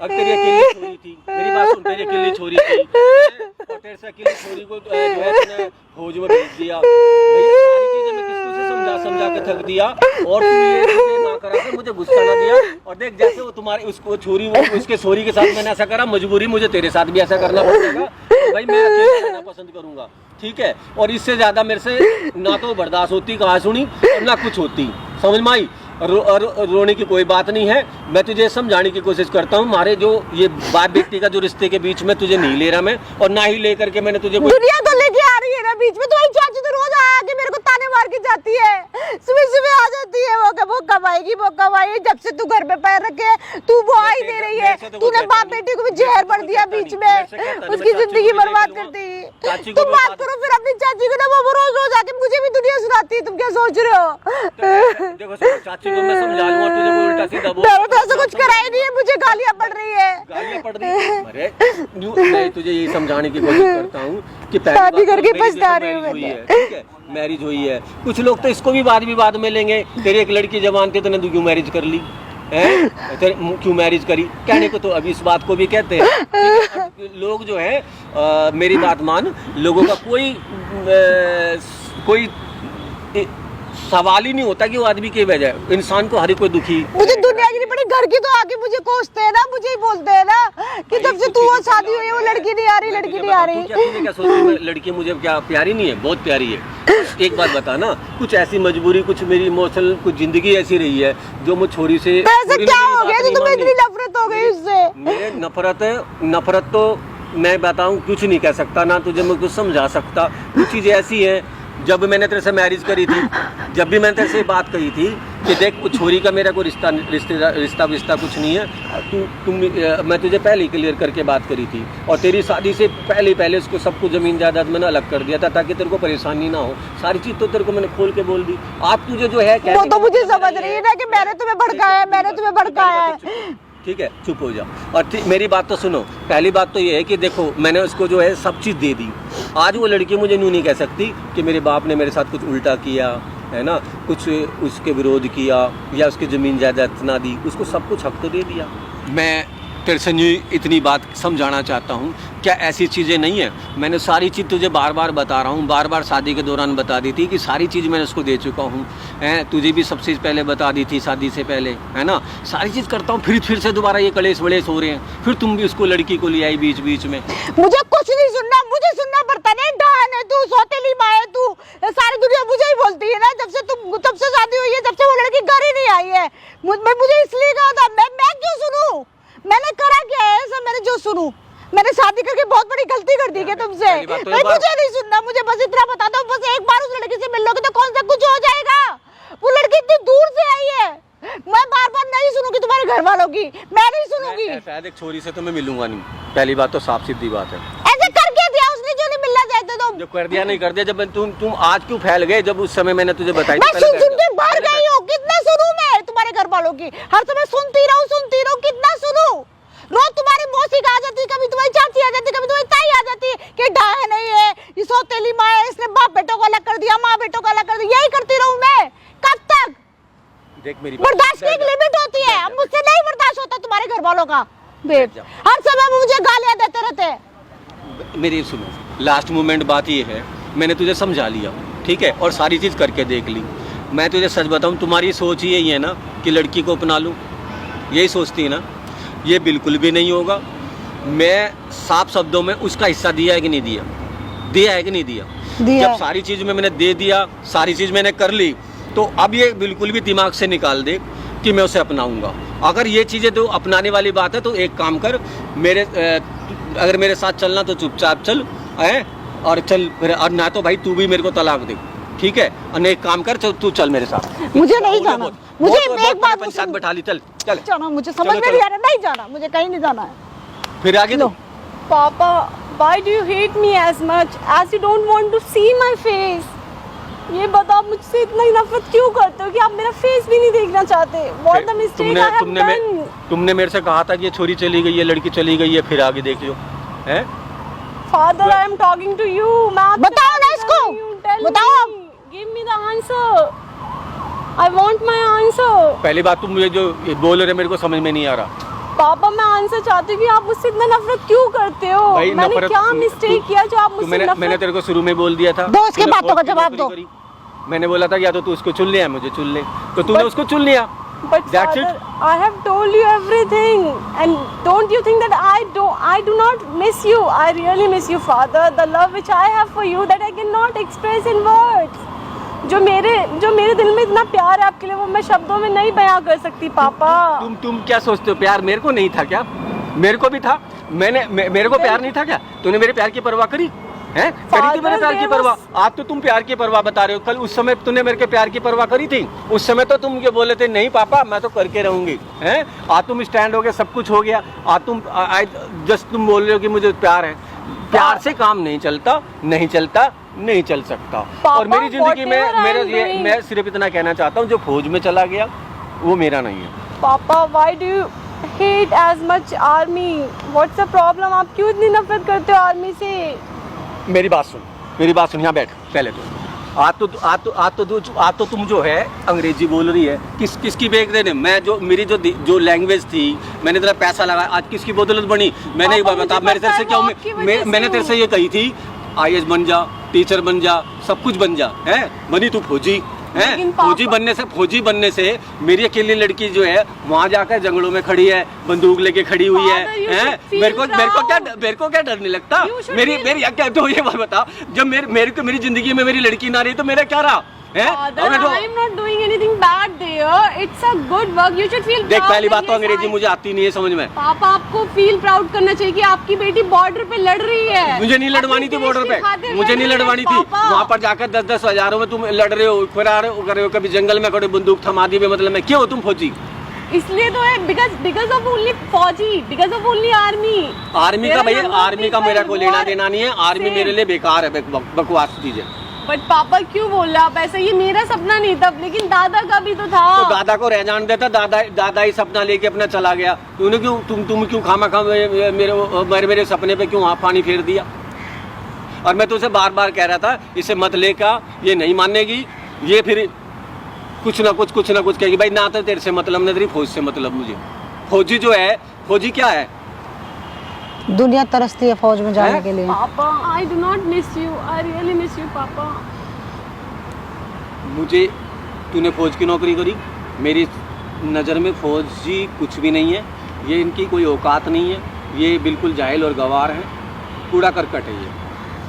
A: तेरी अकेली छोरी थी, मेरी बात सुन, तेरी अकेली छोरी थी और तेरे से अकेली छोरी को जो है तूने फौज में भेज दिया। भैया सारी चीजें मैं किसको से समझा के थक दिया, और तू ये चीजें ना करा कर मुझे गुस्सा ना दिया। और देख जैसे वो तुम्हारे उसको छोरी उसके छोरी के साथ मैंने ऐसा करा, मजबूरी मुझे तेरे साथ भी ऐसा करना पड़ेगा। भाई मैं अकेले रहना पसंद करूंगा, ठीक है? और इससे ज्यादा मेरे से ना तो बर्दाश्त होती कहा सुनी और ना कुछ होती, समझ में आई? रोने की कोई बात नहीं है, मैं तुझे समझाने की कोशिश करता हूँ। हमारे जो ये बाप बेटी का जो रिश्ते के बीच में तुझे नहीं ले रहा मैं, और ना ही लेकर के मैंने तुझे
D: दुनिया तो लेके आ रही है ना बीच में। तुम्हारी चाची तो रोज आके मेरे को ताने मार के जाती है, सुबह आ जाती है, वो कमाएगी वो कमाएगी। जब से तू घर पे पैर रखे तू वो आई दे रही है, तूने बाप बेटी को भी जहर भर दिया बीच में, उसकी जिंदगी बर्बाद कर दी। तुम बात करो फिर अपनी चाची को ना, वो रोज आके मुझे भी दुनिया सुनाती है। तुम क्या सोच रहे हो?
A: देखो चाची को मैं समझा लूंगा, तुझे कोई उल्टा सीधा बोल,
D: मैंने तो ऐसा कुछ करा ही नहीं है, मुझे गालियां पड़ रही है।
A: गालियां पड़ रही है? अरे मैं तुझे ये समझाने की कोशिश करता हूँ कि
D: शादी करके पछता रही हूँ,
A: ठीक है? मैरिज हुई है, कुछ लोग तो इसको भी बाद में लेंगे। तेरी एक लड़की जवान थी, तूने क्यों मैरिज कर ली है? क्यों मैरिज करी? कहने को तो अभी इस बात को भी कहते हैं। लोग जो है मेरी बात मान, लोगों का कोई सवाल ही नहीं होता कि वो आदमी की वजह है। इंसान को हर कोई दुखी,
D: मुझे दुनिया की नहीं पड़ी, घर की तो आके मुझे कोसते हैं ना, मुझे ही बोलते हैं ना कि जब से तू वो शादी हुई है वो लड़की नहीं आ रही, लड़की नहीं आ रही।
A: तूने क्या सोची लड़की मुझे क्या प्यारी नहीं है? बहुत प्यारी है। एक बात बता ना, कुछ ऐसी मजबूरी, कुछ मेरी इमोशनल कुछ जिंदगी ऐसी रही है जो मुझे छोरी से
D: ऐसा क्या हो गया जो तुम्हें इतनी नफरत हो गई उससे?
A: मेरे नफरत तो मैं बताऊं कुछ नहीं कह सकता ना, तुझे मैं कुछ समझा सकता। कुछ चीजें ऐसी हैं, जब मैंने तेरे से मैरिज करी थी, जब भी मैंने तेरे से बात कही थी कि देख कुछ छोरी का मेरा कोई रिश्ता कुछ नहीं है, मैं तुझे पहले ही क्लियर करके बात करी थी, और तेरी शादी से पहले उसको सब कुछ जमीन जायदाद मैंने अलग कर दिया था ताकि तेरे को परेशानी ना हो। सारी चीज तो तेरे को मैंने खोल के बोल दी। आप तुझे जो है
D: वो तो मुझे समझ रही है ना कि मैंने तुम्हें भड़काया है,
A: ठीक है? चुप हो जाओ और मेरी बात तो सुनो। पहली बात तो ये है कि देखो मैंने उसको जो है सब चीज़ दे दी। आज वो लड़की मुझे यूँ नहीं कह सकती कि मेरे बाप ने मेरे साथ कुछ उल्टा किया है ना, कुछ उसके विरोध किया या उसकी ज़मीन जायदाद ना दी। उसको सब कुछ हक तो दे दिया। मैं तेरे से इतनी बात समझाना चाहता हूँ, क्या ऐसी चीज़ें नहीं है? मैंने सारी चीज़ तुझे बार बार बता रहा हूँ, बार बार शादी के दौरान बता दी थी कि सारी चीज़ मैंने उसको दे चुका हूँ, हैं? तुझे भी सबसे पहले बता दी थी शादी से पहले, है ना? सारी चीज़ करता हूँ, फिर से दोबारा ये कलेश वलेश हो रहे हैं, फिर तुम भी उसको लड़की को ले आई बीच में।
D: मुझे कुछ नहीं सुनना, मुझे सुनना पड़ता नहीं। डान है तू, सौतेली माँ है तू, सारी दुनिया मुझे ही बोलती है ना। जब से शादी हुई है, जब से वो लड़की घर ही नहीं आई है, मुझे इसलिए कहा था। मैं क्यों सुनूं? मैंने करा क्या है ऐसा मैंने जो सुनूं? मैंने शादी करके बहुत बड़ी गलती कर दी है तुमसे। मुझे नहीं सुनना, मुझे बस इतना बता दो, बस एक बार उस लड़की से मिल लोगे तो कौन सा कुछ हो जाएगा? वो लड़की इतनी दूर से आई है, मैं बार नहीं सुनूंगी तुम्हारे घर वालों की, मैं नहीं सुनूंगी।
A: शायद एक छोरी से तो मैं मिलूंगा नहीं, पहली बात तो साफ सीधी बात है।
D: ऐसे करके दिया उसने जो नहीं मिलना चाहते तुम।
A: जो कर दिया नहीं कर दिया, जब तुम आज क्यों फैल गए? जब उस समय मैंने तुझे बताई
D: मैं सुन के बाहर गई हूँ। कितना सुनूं मैं तुम्हारे घर वालों की? हर समय सुनती रहूं, कितना सुनूं? रोज तुम्हारी मौसी आ जाती, कभी तुम्हारी चाची आ जाती, कभी तुम्हारी ताई आ जाती कि डाहे नहीं है, ये सौतेली माँ है, इसने बाप बेटों को अलग कर दिया, माँ बेटों को अलग कर दिया। यही करती रहूं मैं कब तक?
A: देख मेरी
D: बर्दाश्त की एक लिमिट होती है, अब मुझसे नहीं बर्दाश्त होता तुम्हारे घर वालों का। हर समय मुझे गालियां देते रहते हैं।
A: मेरी सुनो, लास्ट मोमेंट बात ये है, मैंने तुझे समझा लिया, ठीक है, और सारी चीज़ करके देख ली। मैं तुझे सच बताऊं, तुम्हारी सोच यही है ना कि लड़की को अपना लूं, यही सोचती है ना? ये बिल्कुल भी नहीं होगा। मैं साफ शब्दों में उसका हिस्सा दिया है कि नहीं दिया? दिया है कि नहीं दिया? जब सारी चीज़ में मैंने दे दिया, सारी चीज़ मैंने कर ली, तो अब ये बिल्कुल भी दिमाग से निकाल दे कि मैं उसे अपनाऊंगा। अगर ये चीज़ें तो अपनाने वाली बात है तो एक काम कर, अगर मेरे साथ चलना तो चुपचाप चल, है, और चल फिर, और ना तो भाई तू भी मेरे को तलाक दे, ठीक है? और एक काम कर, चल तू चल मेरे साथ।
D: मुझे नहीं जाना, मुझे एक बात
A: पंचायत बैठा ली, चल
D: जाना, मुझे समझ में नहीं आ रहा, नहीं जाना, मुझे कहीं नहीं जाना है।
A: फिर आगे तो
C: Papa, why do you hate me as much as you don't want to see my face? ये बताओ मुझसे इतना ही नफरत क्यों करते हो कि आप मेरा फेस भी नहीं देखना चाहते? What the mistake I have done?
A: तुमने मेरे से कहा था कि ये छोरी चली गई है, लड़की चली गई है, फिर आगे देख लो। हैं?
C: Father, I am talking to you. मैं आपसे
D: बताओ ना इसको, बताओ।
C: Give me the answer. I want my answer.
A: पहली बात तुम मुझे जो बोल रहे मेरे को समझ में नहीं आ रहा।
C: पापा मैं आंसर चाहती हूँ कि आप मुझसे इतना नफरत क्यों करते हो? मैंने क्या मिस्टेक किया जो आप मुझसे नफरत?
A: मैंने तेरे को शुरू में बोल दिया था।
D: दो उसकी बातों का जवाब दो।
A: मैंने बोला था या तो तू उसको चुन ले या मुझे चुन ले, तो तूने उसको चुन लिया।
C: But
A: That's
C: father,
A: it.
C: I have told you everything, and don't you think that I do not miss you? I really miss you, father. The love which I have for you that I cannot express in words. जो मेरे दिल में इतना प्यार है आपके लिए वो मैं शब्दों में नहीं बयां कर सकती पापा।
A: तुम क्या सोचते हो, प्यार मेरे को नहीं था क्या? मेरे को भी था। मेरे को प्यार नहीं था क्या? तूने मेरे प्यार की परवाह करी है? करी थी मेरे प्यार की परवाह? आज तो तुम प्यार की परवाह बता रहे हो, कल उस समय तूने मेरे के प्यार की परवाह करी थी? उस समय तो तुम ये बोले थे नहीं पापा मैं तो करके रहूंगी। हैं? आज तुम स्टैंड हो गए, सब कुछ हो गया। आज तुम जस्ट तुम बोल रहे हो कि मुझे प्यार है। प्यार से काम नहीं चलता, नहीं चल सकता। और मेरी जिंदगी में मैं सिर्फ इतना कहना चाहता हूँ, जो फौज में चला गया वो मेरा नहीं है।
C: पापा why do you hate as much army? What's the problem? आप क्यों इतनी नफरत करते हो आर्मी से?
A: मेरी बात सुन, यहाँ बैठ पहले तो। आज तो तुम जो है अंग्रेजी बोल रही है, किसकी बेच देने? मैं मेरी जो लैंग्वेज थी, मैंने तेरा पैसा लगाया, आज किसकी बदौलत बनी? मैंने एक बार बता, मेरे तेरे से क्या मैंने तेरे से ये कही थी IAS बन जा, टीचर बन जा, सब कुछ बन जा, है? बनी तू फौजी है? फौजी बनने से मेरी अकेली लड़की जो है वहाँ जाकर जंगलों में खड़ी है, बंदूक लेके खड़ी हुई है? मेरे को क्या डर नहीं लगता? मेरी क्या तो ये बात बता, जब मेरी जिंदगी में मेरी लड़की ना रही तो मेरा क्या रहा? देख पहली बात तो अंग्रेजी मुझे आती नहीं है समझ में।
C: पापा आपको फील प्राउड करना चाहिए कि आपकी बेटी बॉर्डर पे लड़ रही है।
A: मुझे नहीं लड़वानी थी बॉर्डर पे, मुझे नहीं लड़वानी थी। वहाँ पर जाकर 10-10 हजारों में तुम लड़ रहे हो, फरार कर रहे हो, कभी जंगल में खड़े बंदूक थमा दी, मतलब मैं क्यों तुम फौजी?
C: इसलिए तो है बिकॉज ऑफ ओनली फौजी, बिकॉज ऑफ ओनली आर्मी
A: का भैया, आर्मी का मेरा कोई लेना देना नहीं है। आर्मी मेरे लिए बेकार है, बकवास चीज है।
C: बट पापा क्यों बोल रहा आप ऐसा? ये मेरा सपना नहीं था, लेकिन दादा का भी तो था।
A: तो दादा को रह जान देता, दादा ही सपना लेके अपना चला गया। तूने क्यों तुम क्यों खामा मेरे सपने पे क्यों पानी फेर दिया? और मैं तो उसे बार बार कह रहा था इसे मत लेकर, ये नहीं मानेगी, ये फिर कुछ ना कुछ कहेगी। भाई ना तो तेरे से मतलब, ना तेरी फौज से मतलब। मुझे फौजी जो है, फौजी क्या है?
D: दुनिया तरसती है फौज में जाने के लिए।
C: पापा I do not miss you, I really miss you पापा।
A: मुझे तूने फौज की नौकरी करी, मेरी नज़र में फौजी कुछ भी नहीं है, ये इनकी कोई औकात नहीं है, ये बिल्कुल जाहिल और गवार है, कूड़ा करकट है ये,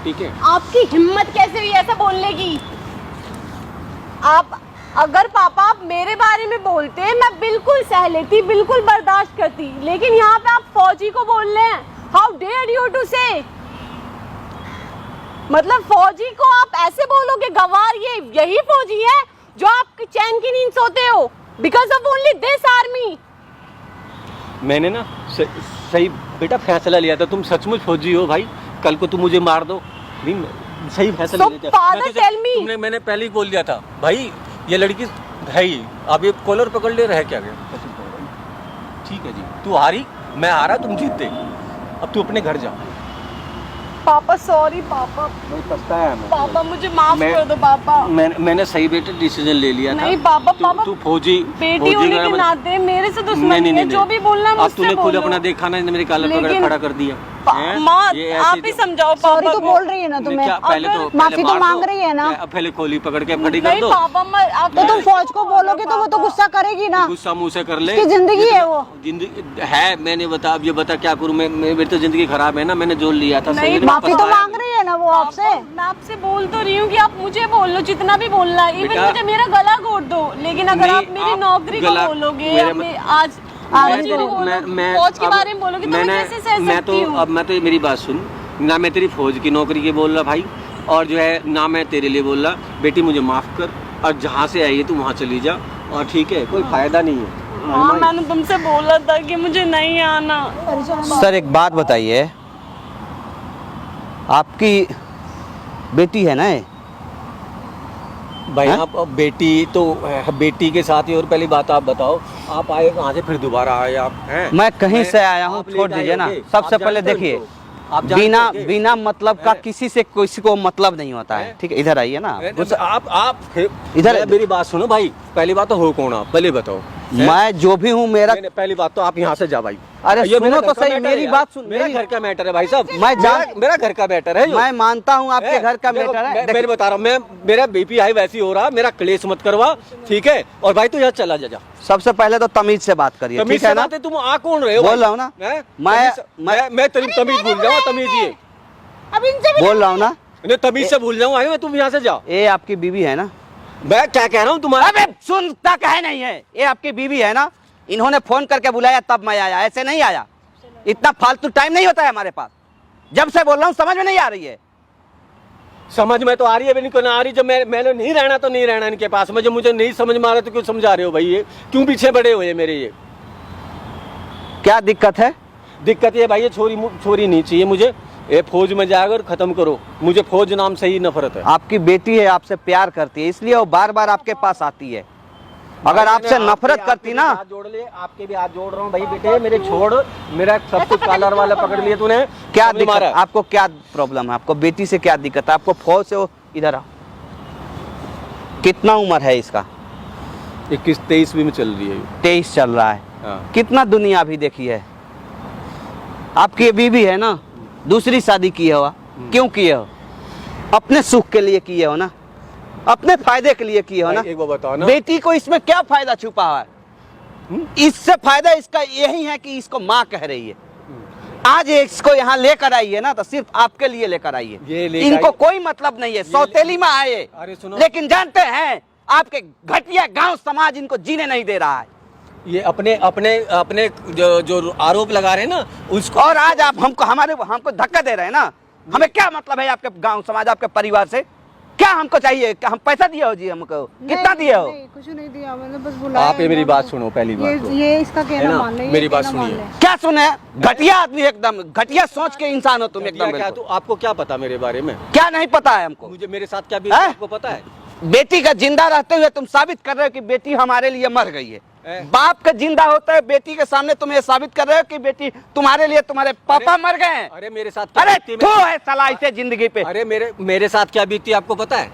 A: ठीक है?
C: आपकी हिम्मत कैसे हुई ऐसा बोलने की? आप अगर पापा आप मेरे बारे में बोलते मैं बिल्कुल सह लेती, बिल्कुल बर्दाश्त करती, लेकिन यहाँ पे आप फौजी को बोल रहे हैं। हाउ डेयर यू टू से? मतलब फौजी को आप ऐसे बोलोगे? गवार यही फौजी है जो आप चैन की नींद सोते हो because of only this army.
A: मैंने ना सही बेटा फैसला लिया था। तुम सचमुच फौजी हो भाई, कल को तुम मुझे मार दो, सही फैसला लिया। मैंने पहले ही बोल दिया था भाई ये लड़की भाई, अब ये कॉलर पकड़ ले रहा है क्या? ठीक है जी, तू हारी, मैं हारा, तुम जीते, अब तू अपने घर जा।
C: पापा सॉरी पापा, पापा मुझे माफ कर दो पापा।
A: मैंने सही बेटे डिसीजन ले लिया था।
C: नहीं पापा,
A: तू फौजी
C: बेटी होने के नाते मेरे से दुश्मनी है, जो भी बोलना है मुझसे बोलो।
A: तूने खुद अपना देखा ना, मेरे कॉलर पकड़ खड़ा कर दिया।
C: माँ आप ही समझाओ।
D: सॉरी तो बोल रही है ना तुम्हें, माफी तो मांग रही है ना।
A: पहले खोली पकड़ के खड़ी कर दो।
C: तो
D: तुम फौज को बोलोगे तो वो तो गुस्सा करेगी ना,
A: गुस्सा मुँह से कर ले,
D: जिंदगी है वो,
A: जिंदगी है। मैंने बता क्या करूँ मैं? मेरी तो जिंदगी खराब है ना, मैंने जो लिया था।
D: माफी तो मांग रही है ना वो आपसे।
C: मैं आपसे बोल तो रही हूँ कि आप मुझे बोल लो जितना भी बोलना है, इवन मुझे मेरा गला घोट दो, लेकिन अगर आप मेरी नौकरी को बोलोगे आज फौज के बारे में बोलोगे तो मैं कैसे सह सकती हूँ?
A: अब मैं तो मेरी बात सुन ना, मैं तेरी फौज की नौकरी के बोल रहा भाई, और जो है ना मैं तेरे लिए बोल रहा बेटी मुझे माफ कर, और जहाँ से आई है तू वहाँ चली जा, और ठीक है कोई फायदा नहीं है।
C: हाँ मैंने तुमसे बोला था कि मुझे नहीं आना।
B: सर एक बात बताइए, आपकी बेटी है ना,
A: भाई
B: हैं?
A: आप बेटी के साथ ही, और पहली बात आप बताओ, आप आए कहाँ से, फिर दोबारा आए आप हैं?
B: मैं कहीं से आया हूँ,
A: आप
B: छोड़
A: लेट आए
B: दीजिए ना।
A: होंगे।
B: सबसे
A: आप
B: पहले
A: जानते हो
B: देखिए,
A: उनको? आप जानते
B: बिना
A: होंगे?
B: बिना मतलब का
A: हैं?
B: किसी से किसी को मतलब नहीं होता है,
A: हैं?
B: ठीक है? इधर आइए ना।
A: आप
B: इधर-
A: मेरी बात सुनो भाई, पहली बात तो हो कौन आप, पहले बताओ। हैं?
B: मैं जो भी हूँ मेरा,
A: पहली बात तो आप यहाँ से जा भाई।
B: अरे
A: ये
B: सुनो
A: मेरा
B: तो
A: घर का
B: सही,
A: मैटर है
B: मेरी
A: यार।
B: बात सुन,
A: मेरा
B: मेरी-
A: घर का मैटर है भाई साहब।
B: मैं जान-
A: मेरा घर का मैटर है।
B: मैं मानता हूँ आपके घर का
A: देखो,
B: मैटर है।
A: मैं बता रहा हूँ, मेरा बीपी हाई वैसी हो रहा, मेरा क्लेश मत करवा, ठीक है? और भाई तू यहाँ चला जा।
B: सबसे पहले तो तमीज से बात करिए,
A: तमीज
B: ठीक
A: से
B: है ना?
A: बात है, तुम आ कौन रहे हो?
B: बोल
A: भाई?
B: रहा हूँ ना।
A: हैं?
B: मैं
A: तेरी तमीज भूल जाऊँ, तमीज ये
D: अब इनसे भी
B: बोल रहा हूँ ना।
A: नहीं, तमीज से भूल जाऊँ, आए तुम यहाँ से जा।
B: ये आपकी बीवी है ना?
A: मैं क्या कह रहा हूँ तुम्हारा?
B: अबे सुनता कहे नहीं है, ये आपकी बीवी है ना? इन्होंने फोन करके बुलाया तब मैं आया, ऐसे नहीं आया। इतना फालतू टाइम नहीं होता है हमारे पास। जब से बोल रहा हूँ समझ में नहीं आ रही है।
A: समझ में तो आ रही है, इनको ना आ रही। जब मैंने नहीं रहना तो नहीं रहना इनके पास में। जब मुझे नहीं समझ में आ रहा तो क्यों समझा रहे हो भाई? ये क्यों पीछे बड़े हुए मेरे? ये
B: क्या दिक्कत है?
A: दिक्कत ये भाई, ये छोरी नहीं चाहिए मुझे। ये फौज में जाकर और खत्म करो। मुझे फौज नाम से ही नफरत है।
B: आपकी बेटी है, आपसे प्यार करती है, इसलिए वो बार बार आपके पास आती है। अगर आपसे नफरत करती ना,
A: हाथ जोड़ ले, आपके भी हाथ जोड़ रहा हूँ भाई। बेटे मेरे छोड़, मेरा सब कुछ कॉलर वाला पकड़ लिया तूने।
B: क्या
A: समझ
B: दिक्कत?
A: मारा?
B: आपको क्या प्रॉब्लम है? आपको बेटी से क्या दिक्कत है? आपको फौज से वो इधर आओ। कितना उम्र है इसका?
A: 21-23 में चल रही है।
B: 23 चल रहा है।
A: हाँ।
B: कितना दुनिया अभी देखी है। आपकी ये बीवी है ना, दूसरी शादी की हो, क्यों किए हो? अपने सुख के लिए किए हो ना, अपने फायदे के लिए किए हो ना।
A: भाई, एक बात बताओ ना।
B: बेटी को इसमें क्या फायदा छुपा हुआ है? इससे फायदा इसका यही है कि इसको माँ कह रही है। आज इसको यहाँ लेकर आई है ना, तो सिर्फ आपके लिए लेकर आई
A: ये
B: है।
A: लेकर
B: इनको
A: आई-
B: कोई मतलब नहीं है, सौतेली में आए।
A: अरे सुनो।
B: लेकिन जानते हैं आपके घटिया गांव समाज इनको जीने नहीं दे रहा है।
A: ये अपने जो आरोप लगा रहे हैं ना उसको।
B: और आज आप हमको धक्का दे रहे हैं ना। हमें क्या मतलब है आपके गांव समाज, आपके परिवार से? क्या हमको चाहिए? क्या हम पैसा दिए हो जी हमको? कितना दिए हो?
D: नहीं, कुछ नहीं दिया, मैंने बस बुलाया।
A: आप ये मेरी बात सुनो, पहली बात तो।
D: ये इसका
A: है
D: कहना
A: ना?
D: मान ले, ये
A: मेरी बात
D: कहना मान
A: सुनिए।
D: ले।
B: क्या सुने? घटिया आदमी, एकदम घटिया सोच के इंसान हो तुम, एकदम
A: क्या
B: बिल्कुल।
A: तो आपको क्या पता मेरे बारे में?
B: क्या नहीं पता है हमको?
A: मुझे मेरे साथ क्या भी
B: हैं?
A: आपको पता है?
B: बेटी का जिंदा रहते हुए तुम साबित कर रहे हो कि बेटी हमारे लिए मर गई है। बाप का जिंदा होता है बेटी के सामने तुम ये साबित कर रहे हो कि बेटी तुम्हारे लिए तुम्हारे पापा मर गए हैं।
A: अरे मेरे साथ क्या
B: अरे
A: बीती
B: थू है साला इसे जिंदगी पे।
A: अरे मेरे साथ क्या बीती आपको पता है?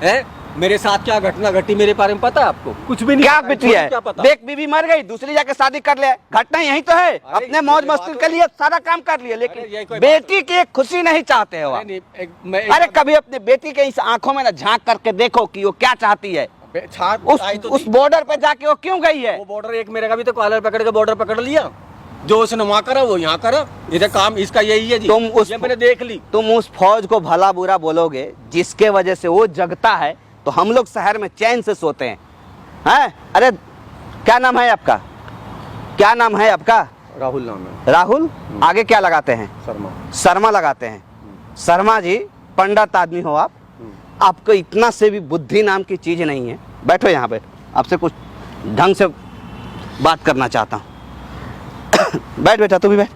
A: हैं? मेरे साथ क्या घटना घटी मेरे बारे में पता है आपको? कुछ भी नहीं।
B: क्या बीती है?
A: क्या पता?
B: देख बीवी मर गई, दूसरी जाके शादी कर ले, घटना यही तो है। अपने मौज
A: ये
B: मस्ती
A: बात
B: के
A: तो-
B: लिए सारा काम कर लिए,
A: अरे यही
B: लेकिन
A: कोई
B: बेटी की एक खुशी नहीं चाहते हो आप।
A: अरे नहीं, मैं
B: अरे कभी अपनी बेटी के इस आंखों में ना झांक करके देखो कि वो क्या चाहती है। उस बॉर्डर पे जाके वो क्यों गई है?
A: वो बॉर्डर एक मेरे का भी तो कॉलर पकड़ के बॉर्डर पकड़ लिया। जो उसने वहाँ करा वो यहाँ करा। इधर काम इसका यही है जी। ये मैंने देख ली।
B: तुम उस फौज को भला बुरा बोलोगे जिसके वजह से वो जगता है, तो हम लोग शहर में चैन से सोते हैं। अरे क्या नाम है आपका? क्या नाम है आपका?
A: राहुल नाम है।
B: राहुल। आगे क्या लगाते हैं?
A: शर्मा।
B: शर्मा लगाते हैं। शर्मा जी, पंडित आदमी हो आप। आपको इतना से भी बुद्धि नाम की चीज नहीं है। बैठो यहाँ पे, आपसे कुछ ढंग से बात करना चाहता हूँ। बैठ बेटा, तू भी बैठ,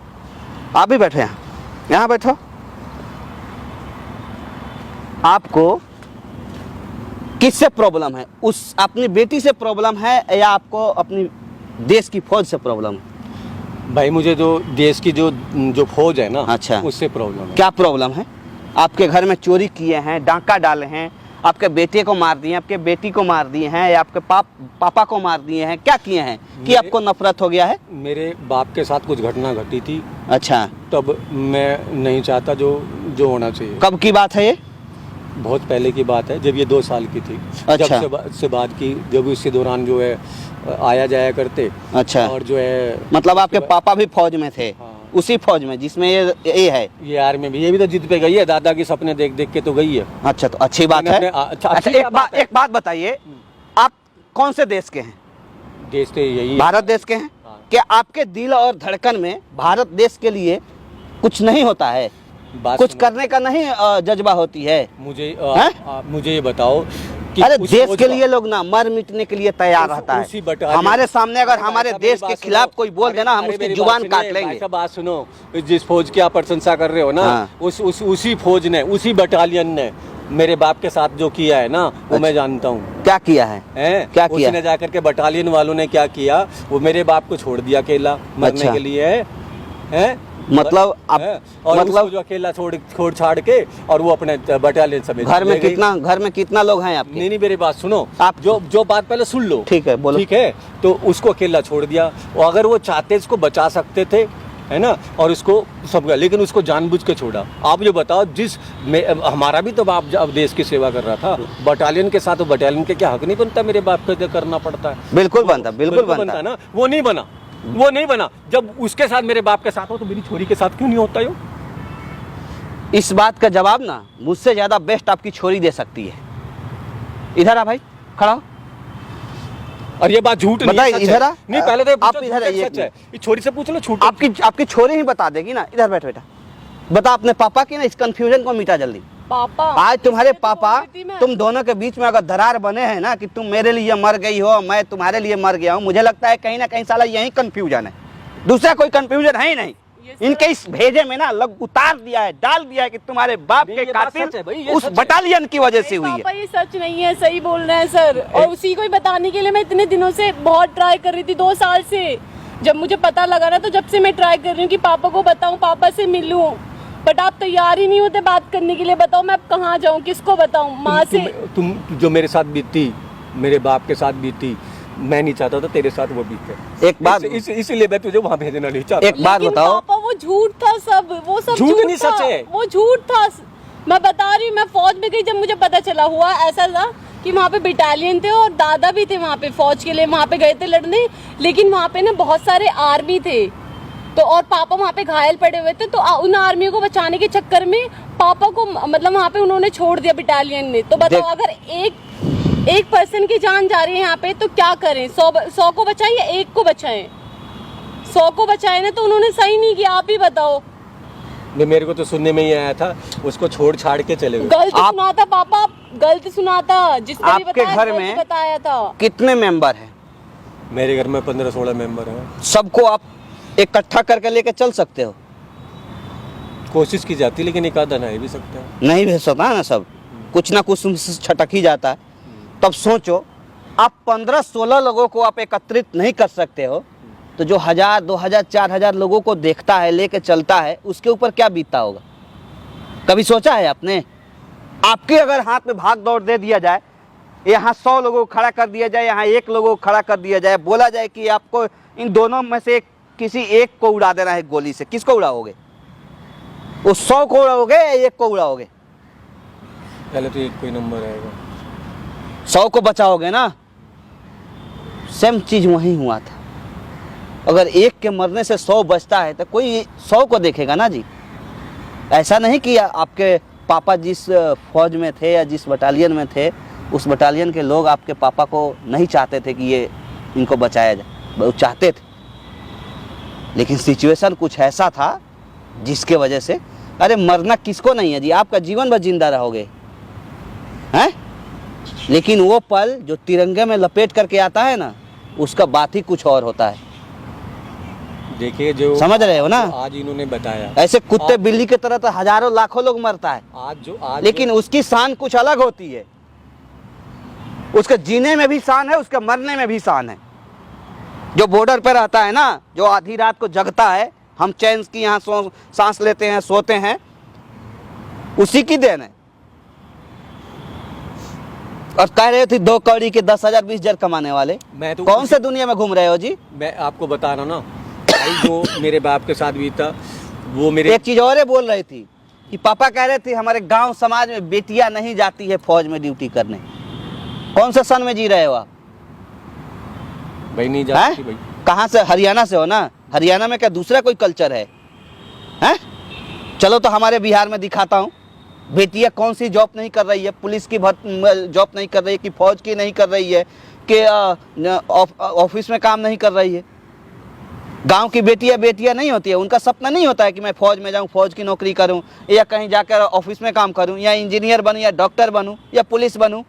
B: आप भी बैठो यहाँ बैठो। आपको किससे प्रॉब्लम है? उस अपनी बेटी से प्रॉब्लम है या आपको अपनी देश की फौज से प्रॉब्लम है?
A: भाई मुझे जो देश की जो फौज है ना,
B: अच्छा,
A: उससे प्रॉब्लम है।
B: क्या प्रॉब्लम है? आपके घर में चोरी किए हैं, डांका डाले हैं, आपके बेटे को मार दिए, आपके बेटी को मार दिए हैं, या आपके पापा को मार दिए हैं? क्या किए हैं कि आपको नफरत हो गया है?
A: मेरे बाप के साथ कुछ घटना घटी थी।
B: अच्छा,
A: तब मैं नहीं चाहता जो होना चाहिए।
B: कब की बात है ये?
A: बहुत पहले की बात है, जब ये 2 साल की थी।
B: अच्छा।
A: जब से बात की, जब उसके दौरान जो है आया जाया करते।
B: अच्छा,
A: और जो है
B: मतलब आपके पापा भी फौज में थे?
A: हाँ।
B: उसी फौज में जिसमें ये है?
A: ये आर्मी में, ये भी तो जिद पे गई है। दादा के सपने देख देख के तो गई है।
B: अच्छा, तो अच्छी बात है। अच्छा, एक बात बताइए, आप कौन से देश के हैं?
A: देश तो यही है।
B: भारत देश के हैं।
A: हाँ।
B: क्या आपके दिल और धड़कन में भारत देश के लिए कुछ नहीं होता है? कुछ करने का नहीं जज्बा होती है?
A: मुझे ये बताओ कि
B: अरे
A: उस
B: देश
A: फौज
B: के
A: का-
B: लिए लोग ना मर मिटने के लिए तैयार रहता
A: उसी
B: है।
A: बटालियन-
B: हमारे सामने अगर हमारे
A: भाई साहब,
B: देश
A: मेरी
B: के
A: बात
B: खिलाफ
A: सुनो।
B: कोई बोल देना, हम
A: अरे
B: उसकी
A: मेरी
B: जुबान
A: बात
B: काट
A: सुनिए,
B: लेंगे।
A: भाई साहब, बात सुनो। जिस फौज की आप प्रशंसा कर रहे हो ना,
B: हाँ।
A: उसी फौज ने, उसी बटालियन ने मेरे बाप के साथ जो किया है ना वो मैं जानता हूँ।
B: क्या किया है?
A: हैं?
B: क्या किया?
A: उसने जाकर के बटालियन वालों ने क्या किया, वो मेरे बाप को छोड़ दिया अकेला मरने
B: अच्छा।
A: के लिए हैं?
B: मतलब आप
A: हैं? और
B: मतलब
A: उसको जो अकेला छोड़ छाड़ के और वो अपने बटालियन समेत
B: घर में
A: ले गई।
B: घर में कितना लोग हैं आपके?
A: नहीं मेरी बात सुनो,
B: आप-
A: जो बात पहले सुन लो।
B: ठीक है, बोलो।
A: ठीक है, तो उसको अकेला छोड़ दिया, और अगर वो चाहते इसको बचा सकते थे, है ना, और इसको सब, लेकिन उसको जानबूझ के छोड़ा। आप जो बताओ, हमारा भी तो बाप अब देश की सेवा कर रहा था बटालियन के साथ, तो बटालियन के क्या हक नहीं बनता मेरे बाप को करना पड़ता है?
B: बिल्कुल बिल्कुल बनता
A: ना। वो नहीं बना। जब उसके साथ मेरे बाप के साथ हो तो मेरी छोरी के साथ क्यों नहीं होता यो?
B: इस बात का जवाब ना मुझसे ज्यादा बेस्ट आपकी छोरी दे सकती है। इधर आ भाई, खड़ा हो।
A: और ये बात झूठ नहीं है,
B: बताइए,
A: सच
B: इधर
A: है।
B: आ।
A: नहीं पहले तो
B: आप इधर आइए,
A: सच है। ये छोरी से पूछ लो, झूठ
B: आपकी छोरी ही बता देगी ना। इधर बैठ बेटा, बता अपने पापा की ना इस कंफ्यूजन को मिटा जल्दी।
C: पापा
B: आज तुम्हारे
C: मैं तो
B: पापा
C: बोल रही थी मैं।
B: तुम दोनों के बीच में अगर दरार बने हैं ना कि तुम मेरे लिए मर गई हो, मैं तुम्हारे लिए मर गया हूँ, मुझे लगता है कहीं ना कहीं साला यही कंफ्यूजन है, दूसरा कोई कंफ्यूजन है ही नहीं। इनके इस भेजे में ना लग उतार दिया है, डाल दिया है कि तुम्हारे बाप
A: नहीं,
B: के
A: ये बात सच है
B: कातिल
A: भाई, ये
B: उस
A: सच है।
B: बटालियन की वजह से हुई
C: पापा
B: है।
C: ये सच नहीं है, सही बोल रहे हैं सर। और उसी को ही बताने के लिए मैं इतने दिनों से बहुत ट्राई कर रही थी, 2 साल से। जब मुझे पता लगा ना, तो जब से मैं ट्राई कर रही हूँ कि पापा को बताऊं, पापा से मिलूं, बट आप तैयार ही नहीं होते बात करने के लिए। बताओ मैं अब कहाँ जाऊँ, किसको बताऊं? माँ से।
A: तुम जो मेरे साथ बीती, मेरे बाप के साथ बीती, मैं नहीं चाहता था तेरे साथ वो बीते।
B: एक बात
A: इसीलिए मैं तुझे वहां भेजना नहीं चाहता।
B: एक बात
C: लेकिन
B: बताओ,
C: पापा वो झूठ था सब, वो सब
A: झूठ नहीं,
C: था।
A: सच है।
C: वो झूठ था, मैं बता रही हूँ। मैं फौज में गई, जब मुझे पता चला, हुआ ऐसा था कि वहाँ पे बटालियन थे और दादा भी थे वहाँ पे फौज के लिए, वहाँ पे गए थे लड़ने। लेकिन वहाँ पे ना बहुत सारे आर्मी थे, तो और पापा वहाँ पे घायल पड़े हुए थे, तो उन आर्मियों को बचाने के चक्कर में पापा को मतलब वहाँ पे उन्होंने छोड़ दिया बटालियन ने। तो बताओ, अगर एक पर्सन की जान जा रही है यहाँ पे, तो क्या करें? 100 को बचाएं या 1 को बचाएं? 100 को बचाए ना, तो उन्होंने सही नहीं किया। आप ही बताओ।
A: नहीं, मेरे को तो सुनने में ही आया था उसको छोड़ छाड़ के चले गए।
C: गलत सुना था पापा, गलत सुना था। जिसने भी
B: आपके
C: बताया,
B: घर
C: गलत
B: में
C: बताया था।
B: कितने मेंबर हैं?
A: मेरे घर में 15-16 मेंबर हैं।
B: सबको आप इकट्ठा करके लेके चल सकते हो?
A: कोशिश की जाती, लेकिन एक आधा नहीं भी सकता है।
B: नहीं भेज सकता है ना, सब कुछ ना कुछ तुमसे छटक ही जाता है। तब सोचो, आप 15-16 लोगों को आप एकत्रित नहीं कर सकते हो, तो जो 1000, 2000, 4000 लोगों को देखता है, लेके चलता है, उसके ऊपर क्या बीतता होगा? कभी सोचा है आपने? आपके अगर हाथ में भाग दौड़ दे दिया जाए, यहाँ 100 लोगों को खड़ा कर दिया जाए, यहाँ 1 लोगों को खड़ा कर दिया जाए, बोला जाए कि आपको इन दोनों में से किसी एक को उड़ा देना है गोली से, किसको उड़ाओगे? वो 100 को उड़ाओगे या 1 को उड़ाओगे?
A: पहले तो एक कोई नंबर आएगा।
B: 100 को बचाओगे ना। सेम चीज वहीं हुआ था। अगर 1 के मरने से 100 बचता है तो कोई 100 को देखेगा ना जी। ऐसा नहीं कि आपके पापा जिस फौज में थे या जिस बटालियन में थे, उस बटालियन के लोग आपके पापा को नहीं चाहते थे कि ये इनको बचाया जाए, वो चाहते थे, लेकिन सिचुएशन कुछ ऐसा था जिसके वजह से। अरे मरना किसको नहीं है जी, आपका जीवन भर जिंदा रहोगे, हैं? लेकिन वो पल जो तिरंगे में लपेट करके आता है ना, उसका बात ही कुछ और होता है।
A: देखिए, जो
B: समझ रहे हो ना?
A: आज इन्होंने बताया,
B: ऐसे कुत्ते बिल्ली की तरह तो हजारों लाखों लोग मरता है,
A: आज
B: लेकिन उसकी शान कुछ अलग होती है। उसके जीने में भी शान है, उसके मरने में भी शान है। जो बॉर्डर पर रहता है ना, जो आधी रात को जगता है, हम चैन की यहाँ सांस लेते हैं, सोते हैं, उसी की देन है। और कह रहे थे 2 कौड़ी के 10,000 20,000 कमाने वाले।
A: मैं तो
B: कौन से दुनिया में घूम रहे हो जी?
A: मैं आपको बता रहा ना भाई, जो मेरे बाप के साथ भी था, वो मेरे
B: एक चीज और है, बोल रही थी कि पापा कह रहे थे हमारे गांव समाज में बेटियां नहीं जाती है फौज में ड्यूटी करने। कौन से सन में जी रहे हो आप?
A: भाई नहीं जाती भाई।
B: कहाँ से? हरियाणा से हो ना? हरियाणा में क्या दूसरा कोई कल्चर है? हैं? चलो तो हमारे बिहार में दिखाता हूँ। बेटियां कौन सी जॉब नहीं कर रही है, पुलिस की जॉब नहीं कर रही है, कि फौज की नहीं कर रही है, कि ऑफिस में काम नहीं कर रही है। गांव की बेटियां नहीं होती है, उनका सपना नहीं होता है कि मैं फौज में जाऊं, फौज की नौकरी करूं, या कहीं जाकर ऑफिस में काम करूं, या इंजीनियर बनूं, या डॉक्टर बनूं, या पुलिस बनूं।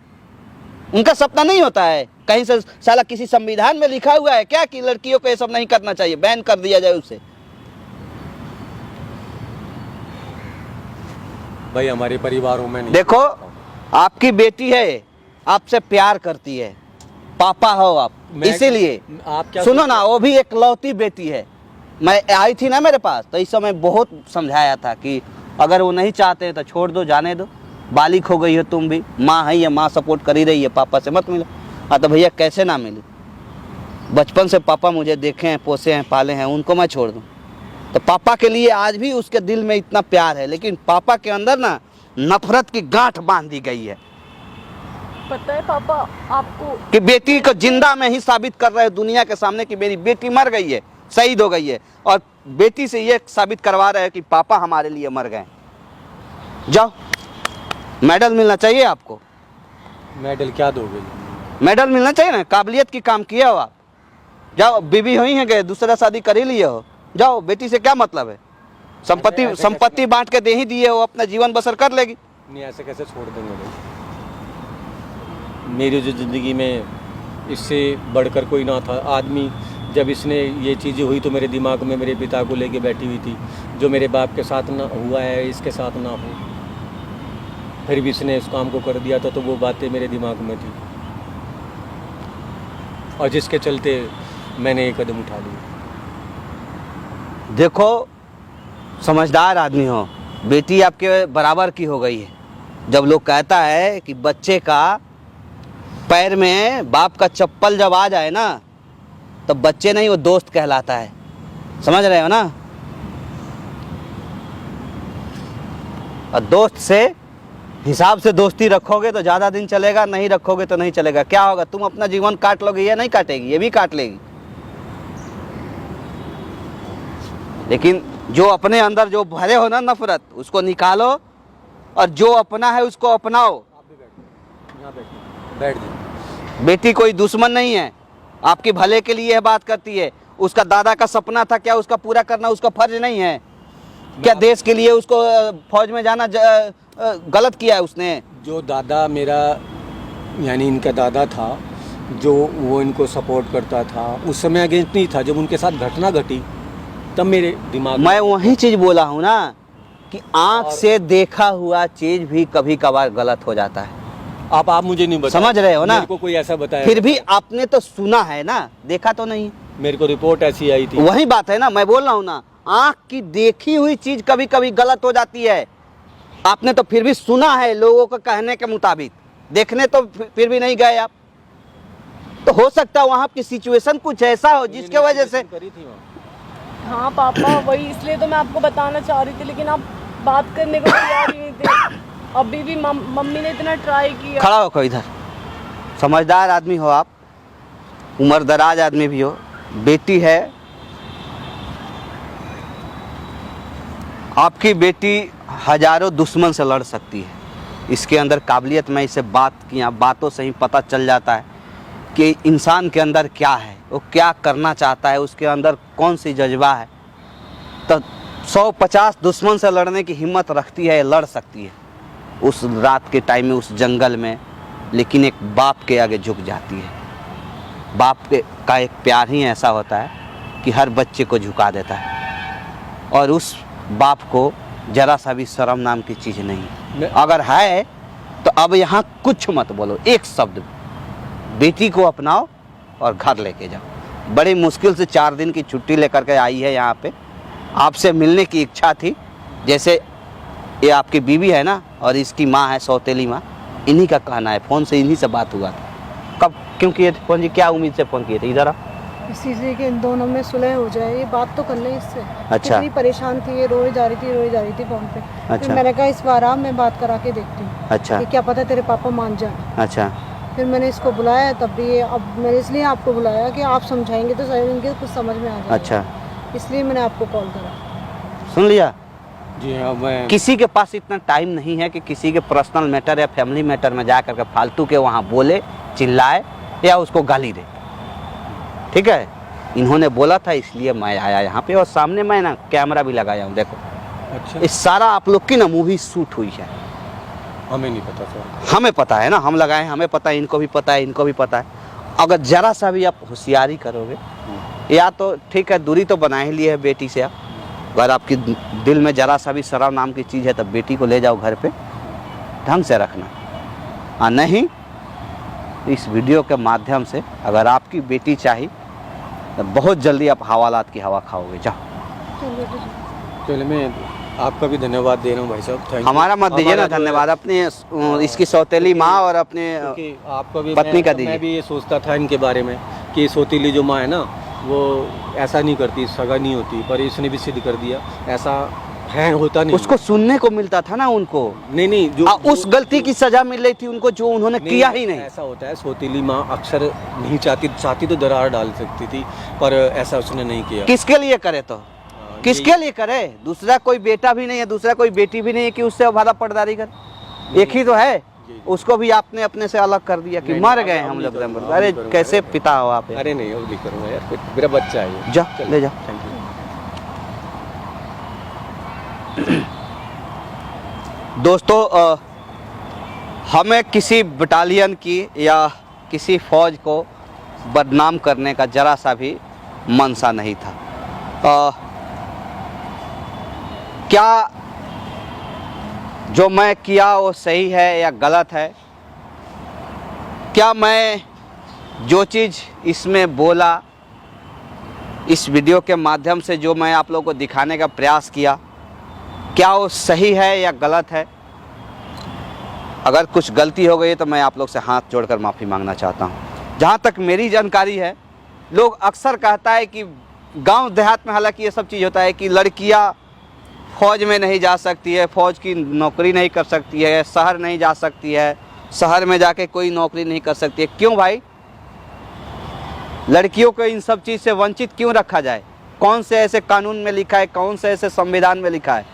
B: उनका सपना नहीं होता है। कहीं से साला किसी संविधान में लिखा हुआ है क्या कि लड़कियों को ये सब नहीं करना चाहिए, बैन कर दिया जाए उसे?
A: भाई हमारे परिवारों में नहीं।
B: देखो, आपकी बेटी है, आपसे प्यार करती है, पापा हो आप, इसीलिए
A: आप क्या
B: सुनो ना, वो भी एक लौती बेटी है। मैं आई थी ना मेरे पास, तो इस समय बहुत समझाया था कि अगर वो नहीं चाहते तो छोड़ दो, जाने दो, बालिक हो गई हो तुम भी, माँ है, ये माँ सपोर्ट कर ही रही है, पापा से मत मिलो। हाँ तो भैया कैसे ना मिले, बचपन से पापा मुझे देखे हैं, पोसे हैं, पाले हैं, उनको मैं छोड़ दूँ? तो पापा के लिए आज भी उसके दिल में इतना प्यार है, लेकिन पापा के अंदर ना नफरत की गांठ बांध दी गई है
C: पता है पापा आपको,
B: कि बेटी को जिंदा में ही साबित कर रहे हैं दुनिया के सामने कि मेरी बेटी मर गई है, शहीद हो गई है, और बेटी से ये साबित करवा रहे हैं कि पापा हमारे लिए मर गए। जाओ, मेडल मिलना चाहिए आपको।
A: मेडल क्या दोगे?
B: मेडल मिलना चाहिए ना, काबिलियत की काम किया हो आप। जाओ, बीवी हुई है, गए दूसरा शादी कर ही लिए हो, जाओ, बेटी से क्या मतलब है? संपत्ति बांट के दे ही दिए हो, अपना जीवन बसर कर लेगी।
A: नहीं, ऐसे कैसे छोड़ देंगे भाई? मेरी जो ज़िंदगी में इससे बढ़कर कोई ना था आदमी। जब इसने ये चीज़ें हुई तो मेरे दिमाग में मेरे पिता को लेके बैठी हुई थी, जो मेरे बाप के साथ ना हुआ है इसके साथ ना हो, फिर भी इसने इस काम को कर दिया था, तो वो बातें मेरे दिमाग में थी, और जिसके चलते मैंने ये कदम उठा लिया।
B: देखो, समझदार आदमी हो, बेटी आपके बराबर की हो गई है। जब लोग कहता है कि बच्चे का पैर में बाप का चप्पल जब आ जाए ना, तो बच्चे नहीं, वो दोस्त कहलाता है। समझ रहे हो ना? और दोस्त से हिसाब से दोस्ती रखोगे तो ज़्यादा दिन चलेगा, नहीं रखोगे तो नहीं चलेगा। क्या होगा? तुम अपना जीवन काट लोगे, ये नहीं काटेगी, ये भी काट लेगी। लेकिन जो अपने अंदर जो भरे हो ना नफरत, उसको निकालो, और जो अपना है उसको अपनाओ।
A: आप भी बैठो, यहाँ बैठ जाओ।
B: बेटी कोई दुश्मन नहीं है, आपके भले के लिए बात करती है। उसका दादा का सपना था, क्या उसका पूरा करना उसका फर्ज नहीं है? क्या देश के लिए उसको फौज में जाना गलत किया है उसने?
A: जो दादा मेरा, यानी इनका दादा था, जो वो इनको सपोर्ट करता था, उस समय अगेंस्ट नहीं था। जब उनके साथ घटना घटी तब मेरे दिमाग में,
B: मैं वही चीज बोला हूँ ना कि आंख से देखा हुआ चीज भी कभी कभार गलत हो जाता है।
A: आप मुझे नहीं बता,
B: समझ रहे हो ना?
A: मेरे को कोई ऐसा बताया,
B: फिर भी आपने तो सुना है ना, देखा तो नहीं।
A: मेरे को रिपोर्ट ऐसी आई थी।
B: वही बात है ना, मैं बोल रहा हूँ ना, आंख की देखी हुई चीज कभी कभी गलत हो जाती है। आपने तो फिर भी सुना है लोगों को कहने के मुताबिक, देखने तो फिर भी नहीं गए आप। तो हो सकता है वहां की सिचुएशन कुछ ऐसा हो जिसके वजह से।
A: करी थी वहाँ।
C: हाँ पापा, वही इसलिए तो मैं आपको बताना चाह रही थी, लेकिन आप बात करने को तैयार ही नहीं थे। अभी भी मम्मी ने इतना ट्राई किया।
B: खड़ा हो इधर, समझदार आदमी हो आप, उम्र दराज आदमी भी हो, बेटी है आपकी। बेटी हजारों दुश्मन से लड़ सकती है, इसके अंदर काबिलियत, मैं इससे बात किया, बातों से ही पता चल जाता है कि इंसान के अंदर क्या है, वो क्या करना चाहता है, उसके अंदर कौन सी जज्बा है। तो 150 दुश्मन से लड़ने की हिम्मत रखती है, लड़ सकती है उस रात के टाइम में, उस जंगल में। लेकिन एक बाप के आगे झुक जाती है। बाप का एक प्यार ही ऐसा होता है कि हर बच्चे को झुका देता है, और उस बाप को जरा सा भी शर्म नाम की चीज़ नहीं। अगर है तो अब यहाँ कुछ मत बोलो, एक शब्द, बेटी को अपनाओ और घर लेके जाओ। बड़ी मुश्किल से 4 दिन की छुट्टी लेकर के आई है यहाँ पे, आपसे मिलने की इच्छा थी। जैसे ये आपकी बीवी है ना, और इसकी माँ है सौतेली माँ, इन्हीं का कहना है, फ़ोन से इन्हीं से बात हुआ था। कब क्यों किए थे फ़ोन जी, क्या उम्मीद से फ़ोन किए थे? इधर
D: इसी से कि इन दोनों में सुलह हो जाए, ये बात तो कर लें इससे।
B: अच्छा।
D: कितनी परेशान थी, ये रोई जा रही थी फ़ोन पे।
B: अच्छा।
D: फिर मैंने कहा इस बार आ, मैं बात करा के देखती हूँ
B: अच्छा।
D: कि क्या पता तेरे पापा मान जाए।
B: अच्छा।
D: फिर मैंने इसको बुलाया, तब भी ये, अब मैंने इसलिए आपको बुलाया कि आप समझाएंगे तो शायद इनके कुछ समझ में आ जाए।
B: अच्छा,
D: इसलिए मैंने आपको कॉल करा।
B: सुन लिया?
A: जी हाँ, मैं
B: किसी के पास इतना टाइम नहीं है कि किसी के पर्सनल मैटर या फैमिली मैटर में जा करके फालतू के वहाँ बोले, चिल्लाए या उसको गाली दे। ठीक है, इन्होंने बोला था इसलिए मैं आया यहाँ पे, और सामने मैं ना कैमरा भी लगाया हूँ, देखो।
A: अच्छा,
B: इस सारा आप लोग की ना मूवी शूट हुई है।
A: हमें नहीं पता सर।
B: हमें पता है ना, हम लगाए, हमें पता है, इनको भी पता है, इनको भी पता है। अगर जरा सा भी आप होशियारी करोगे, या तो ठीक है दूरी तो बना ही ली है बेटी से आप, अगर आपकी दिल में जरा सा भी शर्म नाम की चीज़ है तब बेटी को ले जाओ घर पे, ढंग से रखना। और नहीं इस वीडियो के माध्यम से अगर आपकी बेटी चाहिए तो बहुत जल्दी आप हवालात की हवा खाओगे। जाओ।
A: चलो मैं आपका भी धन्यवाद दे रहा हूँ भाई साहब, थैंक यू।
B: हमारा मत दीजिए ना
A: हमारा जो है-
B: धन्यवाद, अपने इसकी सौतेली माँ और अपने
A: क्योंकि आपका भी
B: पत्नी का
A: मैं
B: दीजिए।
A: भी ये सोचता था इनके बारे में कि सौतीली जो माँ है ना वो ऐसा नहीं करती, सगा नहीं होती, पर इसने भी सिद्ध कर दिया ऐसा है, होता नहीं।
B: उसको सुनने को मिलता था ना उनको,
A: नहीं जो
B: उस गलती की सजा मिल रही थी उनको जो उन्होंने किया ही नहीं।
A: ऐसा होता है, सौतीली माँ अक्सर नहीं चाहती तो दरार डाल सकती थी, पर ऐसा उसने नहीं किया।
B: किसके लिए करे तो किसके लिए करे? दूसरा कोई बेटा भी नहीं है, दूसरा कोई बेटी भी नहीं है कि उससे भाला पर्दारी कर। एक ही तो है, उसको भी आपने अपने से अलग कर दिया कि
A: नहीं,
B: मर
A: अब
B: गए
A: नहीं
B: हम लोग।
A: करूँगा, अब
B: अरे
A: नहीं करूँगा।
B: कैसे पिता हो आप?
A: अरे नहीं अब नहीं करूँगा यार, मेरा बच्चा है ये।
B: जा
A: चलो,
B: ले जा।
A: Thank you.
B: दोस्तों हमें किसी बटालियन की या किसी फौज को बदनाम करने का जरा सा भी मनसा नहीं था। क्या जो मैं किया वो सही है या गलत है? क्या मैं जो चीज़ इसमें बोला, इस वीडियो के माध्यम से जो मैं आप लोगों को दिखाने का प्रयास किया, क्या वो सही है या गलत है? अगर कुछ गलती हो गई है तो मैं आप लोग से हाथ जोड़कर माफ़ी मांगना चाहता हूँ। जहाँ तक मेरी जानकारी है, लोग अक्सर कहता है कि गांव देहात में हालांकि ये सब चीज़ होता है कि लड़कियाँ फौज में नहीं जा सकती है, फौज की नौकरी नहीं कर सकती है, शहर नहीं जा सकती है, शहर में जाके कोई नौकरी नहीं कर सकती है। क्यों भाई? लड़कियों को इन सब चीज़ से वंचित क्यों रखा जाए? कौन से ऐसे कानून में लिखा है, कौन से ऐसे संविधान में लिखा है?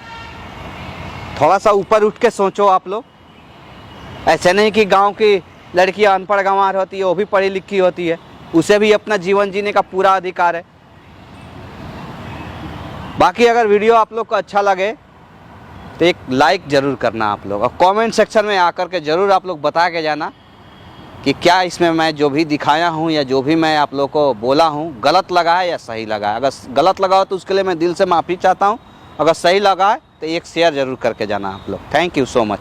B: थोड़ा सा ऊपर उठ के सोचो आप लोग। ऐसे नहीं कि गांव की लड़कियां अनपढ़ गंवार होती है, वो भी पढ़ी लिखी होती है, उसे भी अपना जीवन जीने का पूरा अधिकार है। बाकी अगर वीडियो आप लोग को अच्छा लगे तो एक लाइक ज़रूर करना आप लोग, और कमेंट सेक्शन में आकर के ज़रूर आप लोग बता के जाना कि क्या इसमें मैं जो भी दिखाया हूँ या जो भी मैं आप लोग को बोला हूँ गलत लगा है या सही लगा है। अगर गलत लगा हो तो उसके लिए मैं दिल से माफ़ी चाहता हूँ, अगर सही लगा है तो एक शेयर ज़रूर करके जाना आप लोग। Thank you so much.